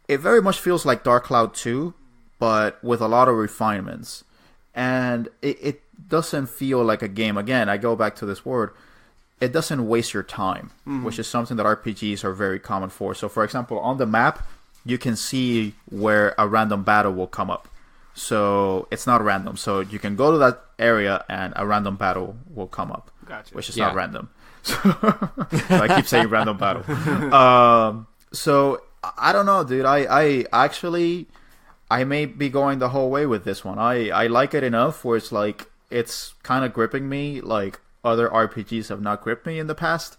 it very much feels like Dark Cloud 2, but with a lot of refinements. And it doesn't feel like a game. Again, I go back to this word. It doesn't waste your time, which is something that RPGs are very common for. So, for example, on the map, you can see where a random battle will come up. So it's not random. So you can go to that area and a random battle will come up, which is not random. So I keep saying random battle. So I don't know, dude. I actually may be going the whole way with this one. I like it enough where it's like it's kind of gripping me like other RPGs have not gripped me in the past.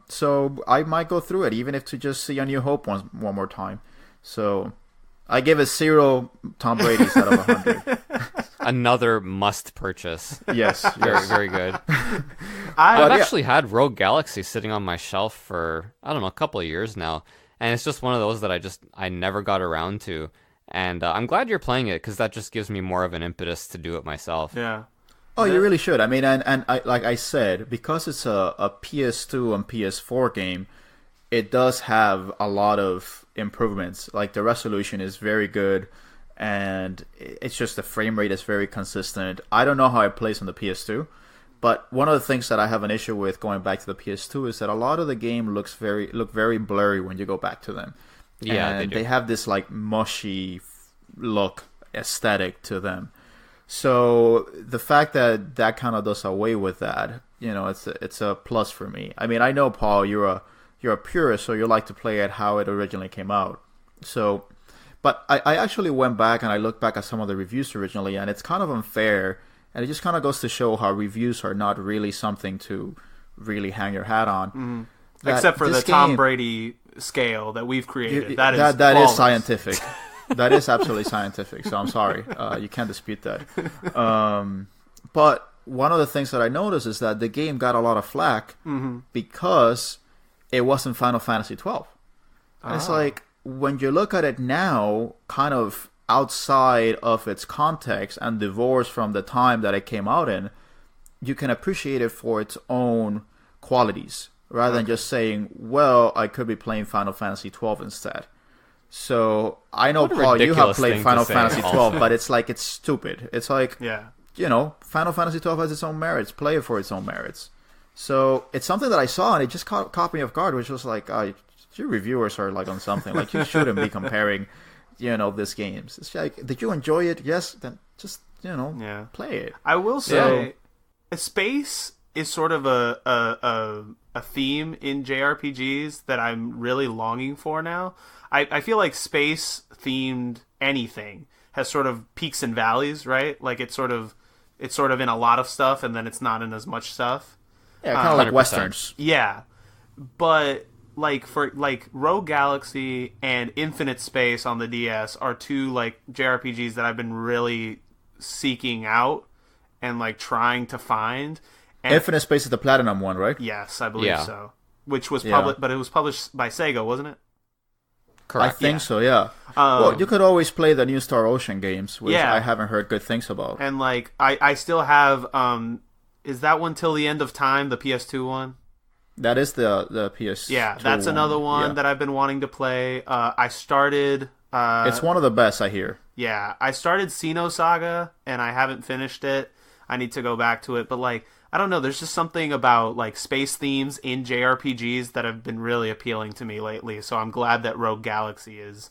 So I might go through it, even if to just see A New Hope one more time. So I give it 0 Tom Brady's out of 100. Another must purchase. Yes. Very, very good. I've actually had Rogue Galaxy sitting on my shelf for, I don't know, a couple of years now. And it's just one of those that I never got around to. And I'm glad you're playing it, because that just gives me more of an impetus to do it myself. Yeah. Oh, you really should. I mean, and I, like I said, because it's a PS2 and PS4 game, it does have a lot of improvements. Like the resolution is very good, and it's just the frame rate is very consistent. I don't know how it plays on the PS2, but one of the things that I have an issue with going back to the PS2 is that a lot of the game look very blurry when you go back to them. Yeah, and they have this like mushy look aesthetic to them. So the fact that kind of does away with that, it's a plus for me. I mean, I know, Paul, you're a purist, so you like to play it how it originally came out. So, but I actually went back and I looked back at some of the reviews originally, and it's kind of unfair, and it just kind of goes to show how reviews are not really something to really hang your hat on. Except for the Tom Brady scale that we've created. That is scientific. That is absolutely scientific, so I'm sorry. You can't dispute that. But one of the things that I noticed is that the game got a lot of flack because it wasn't Final Fantasy XII. And it's like, when you look at it now, kind of outside of its context and divorced from the time that it came out in, you can appreciate it for its own qualities, rather than just saying, well, I could be playing Final Fantasy XII instead. So I know, Paul, you have played Final Fantasy XII, but it's like, it's stupid. It's like, Final Fantasy XII has its own merits. Play it for its own merits. So it's something that I saw, and it just caught me off guard, which was like, your reviewers are like on something. Like, you shouldn't be comparing, these games. It's like, did you enjoy it? Yes, then just, play it. I will say, space is sort of a theme in JRPGs that I'm really longing for now. I feel like space-themed anything has sort of peaks and valleys, right? Like it's sort of in a lot of stuff, and then it's not in as much stuff. Yeah, kind of like 100%. Westerns. Yeah, but for Rogue Galaxy and Infinite Space on the DS are 2 like JRPGs that I've been really seeking out and like trying to find. And Infinite Space is the Platinum one, right? Yes, I believe so. Which was published, but it was published by Sega, wasn't it? Correct. I think so, yeah. Well, you could always play the New Star Ocean games, which I haven't heard good things about. And like, I still have, is that one Till the End of Time, the PS2 one? That is the PS2 Yeah, that's another one that I've been wanting to play. I started... it's one of the best, I hear. Yeah, I started Xenosaga, and I haven't finished it. I need to go back to it, but like, I don't know, there's just something about like space themes in JRPGs that have been really appealing to me lately, so I'm glad that Rogue Galaxy is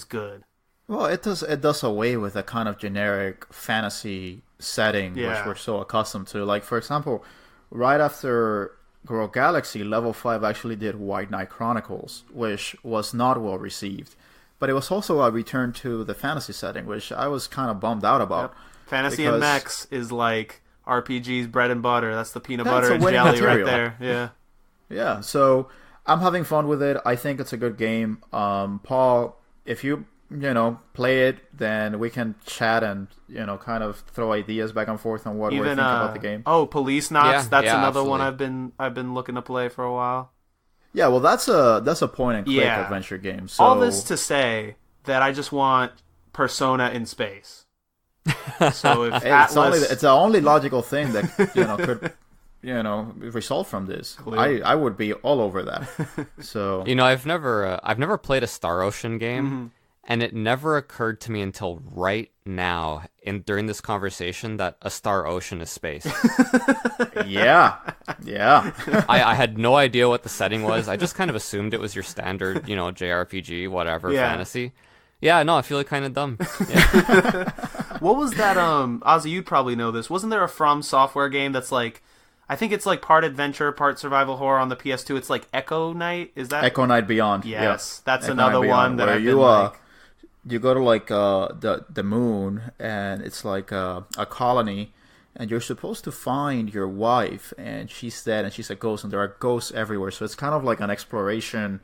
good. Well, it does away with a kind of generic fantasy setting, which Yeah. we're so accustomed to. Like, for example, right after Girl Galaxy, Level 5 actually did White Knight Chronicles, which was not well received. But it was also a return to the fantasy setting, which I was kind of bummed out about. Yep. Fantasy because and mechs is like RPG's bread and butter. That's the peanut That's butter a and winning jelly material. right there. Yeah. Yeah, so I'm having fun with it. I think it's a good game. Paul, if you play it, then we can chat and kind of throw ideas back and forth on what we're thinking about the game. Oh, Police Knots. Yeah, That's yeah, another one absolutely. I've been looking to play for a while. Yeah, well, that's a point and click Yeah. adventure game. So All this to say that I just want Persona in space. So if Atlas, it's the only logical thing that could result from this. I would be all over that. So I've never played a Star Ocean game, and it never occurred to me until right now, during this conversation, that a Star Ocean is space. yeah. I had no idea what the setting was. I just kind of assumed it was your standard, JRPG, whatever, fantasy. Yeah, no, I feel like kind of dumb. Yeah. what was that? Ozzy, you'd probably know this. Wasn't there a From Software game that's like, I think it's like part adventure, part survival horror on the PS2. It's like Echo Knight. Is that Echo Knight Beyond? Yes, that's Echo another Knight one Beyond, that where I've you been like. You go to like the moon, and it's like a colony, and you're supposed to find your wife, and she's dead, and she's a ghost, and there are ghosts everywhere. So it's kind of like an exploration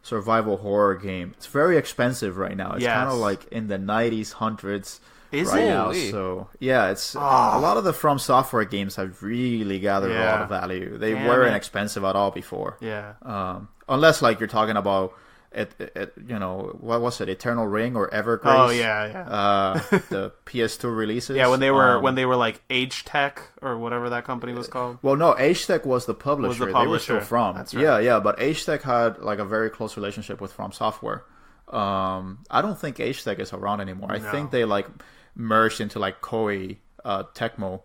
survival horror game. It's very expensive right now. It's kind of like in the 90s, hundreds right now. So yeah, it's a lot of the From Software games have really gathered a lot of value. They weren't expensive at all before. Yeah. Unless like you're talking about what was it, Eternal Ring or Evergrace? Oh yeah. The PS2 releases. Yeah, when they were like H Tech or whatever that company was called. Well, no, H-Tech was the publisher. They were still From. That's right. Yeah, but H-Tech had like a very close relationship with From Software. I don't think H-Tech is around anymore. I think they like merged into like Koei Tecmo.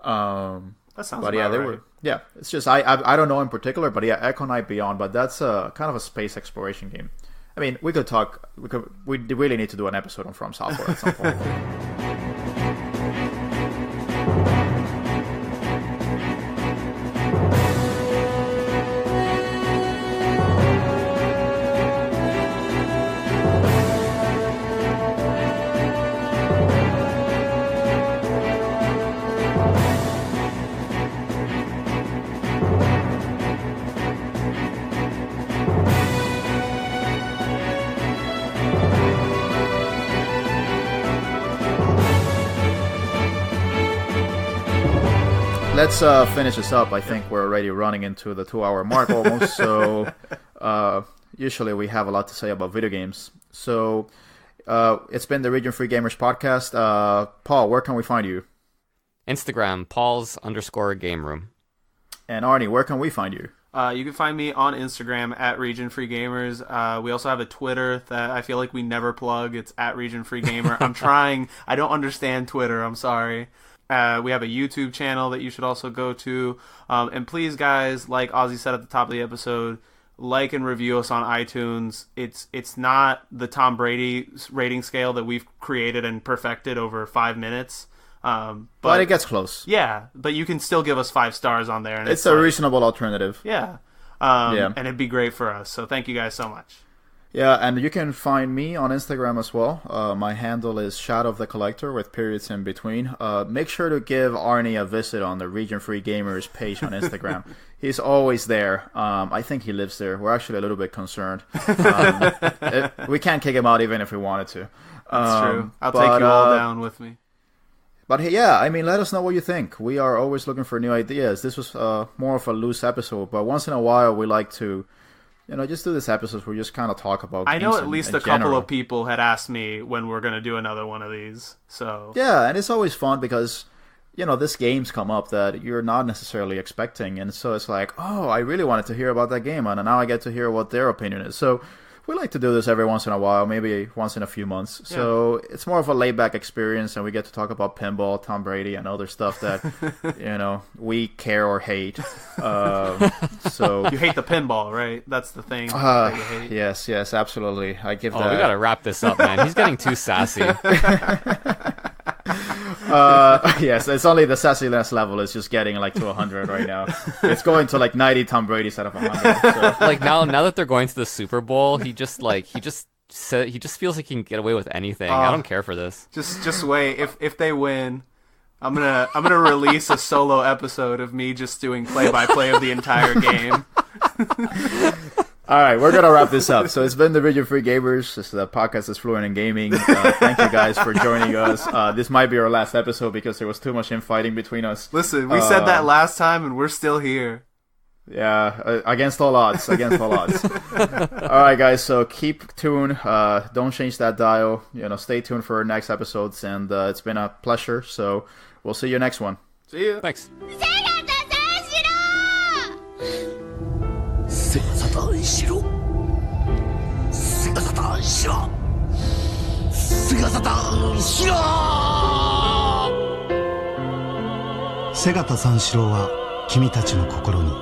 That sounds but about yeah, they right. were. Yeah, it's just I don't know in particular, but yeah, Echo Knight Beyond. But that's kind of a space exploration game. I mean, we really need to do an episode on From Software at some point. Let's finish this up. I think we're already running into the 2-hour mark almost. So usually we have a lot to say about video games. So it's been the Region Free Gamers podcast. Paul, where can we find you? Instagram, Pauls_game room. And Arnie, where can we find you? You can find me on Instagram at Region Free Gamers. We also have a Twitter that I feel like we never plug. It's at Region Free Gamer. I'm trying. I don't understand Twitter. I'm sorry. We have a YouTube channel that you should also go to. And please, guys, like Ozzy said at the top of the episode, like and review us on iTunes. It's not the Tom Brady rating scale that we've created and perfected over 5 minutes. But it gets close. Yeah, but you can still give us 5 stars on there. And it's a reasonable alternative. Yeah. And it'd be great for us. So thank you guys so much. Yeah, and you can find me on Instagram as well. My handle is Shadow of the Collector with periods in between. Make sure to give Arnie a visit on the Region Free Gamers page on Instagram. He's always there. I think he lives there. We're actually a little bit concerned. We can't kick him out even if we wanted to. That's true. I'll take you all down with me. But yeah, I mean, let us know what you think. We are always looking for new ideas. This was more of a loose episode, but once in a while we like to, just do this episode where we just kind of talk about I games know at least a couple of people had asked me when we're going to do another one of these. So yeah, and it's always fun because, this games come up that you're not necessarily expecting. And so it's like, oh, I really wanted to hear about that game, and now I get to hear what their opinion is. So we like to do this every once in a while, maybe once in a few months. Yeah. So it's more of a laid-back experience, and we get to talk about pinball, Tom Brady, and other stuff that, we care or hate. So you hate the pinball, right? That's the thing that you hate. Yes, absolutely. I give that. We got to wrap this up, man. He's getting too sassy. Yes, it's only the sassiness level is just getting like to 100 right now. It's going to like 90 Tom Brady instead of 100. So. Like now that they're going to the Super Bowl, he just feels like he can get away with anything. I don't care for this. Just wait. If they win, I'm gonna release a solo episode of me just doing play-by-play of the entire game. All right, we're gonna wrap this up. So it's been the Region Free Gamers. This is the podcast is Fluent in Gaming. Thank you guys for joining us. This might be our last episode because there was too much infighting between us. Listen, we said that last time, and we're still here. Yeah, against all odds. Against all odds. All right, guys. So keep tuned. Don't change that dial. Stay tuned for our next episodes. And it's been a pleasure. So we'll see you next one. See ya. Thanks. 瀬形三四郎は君たちの心に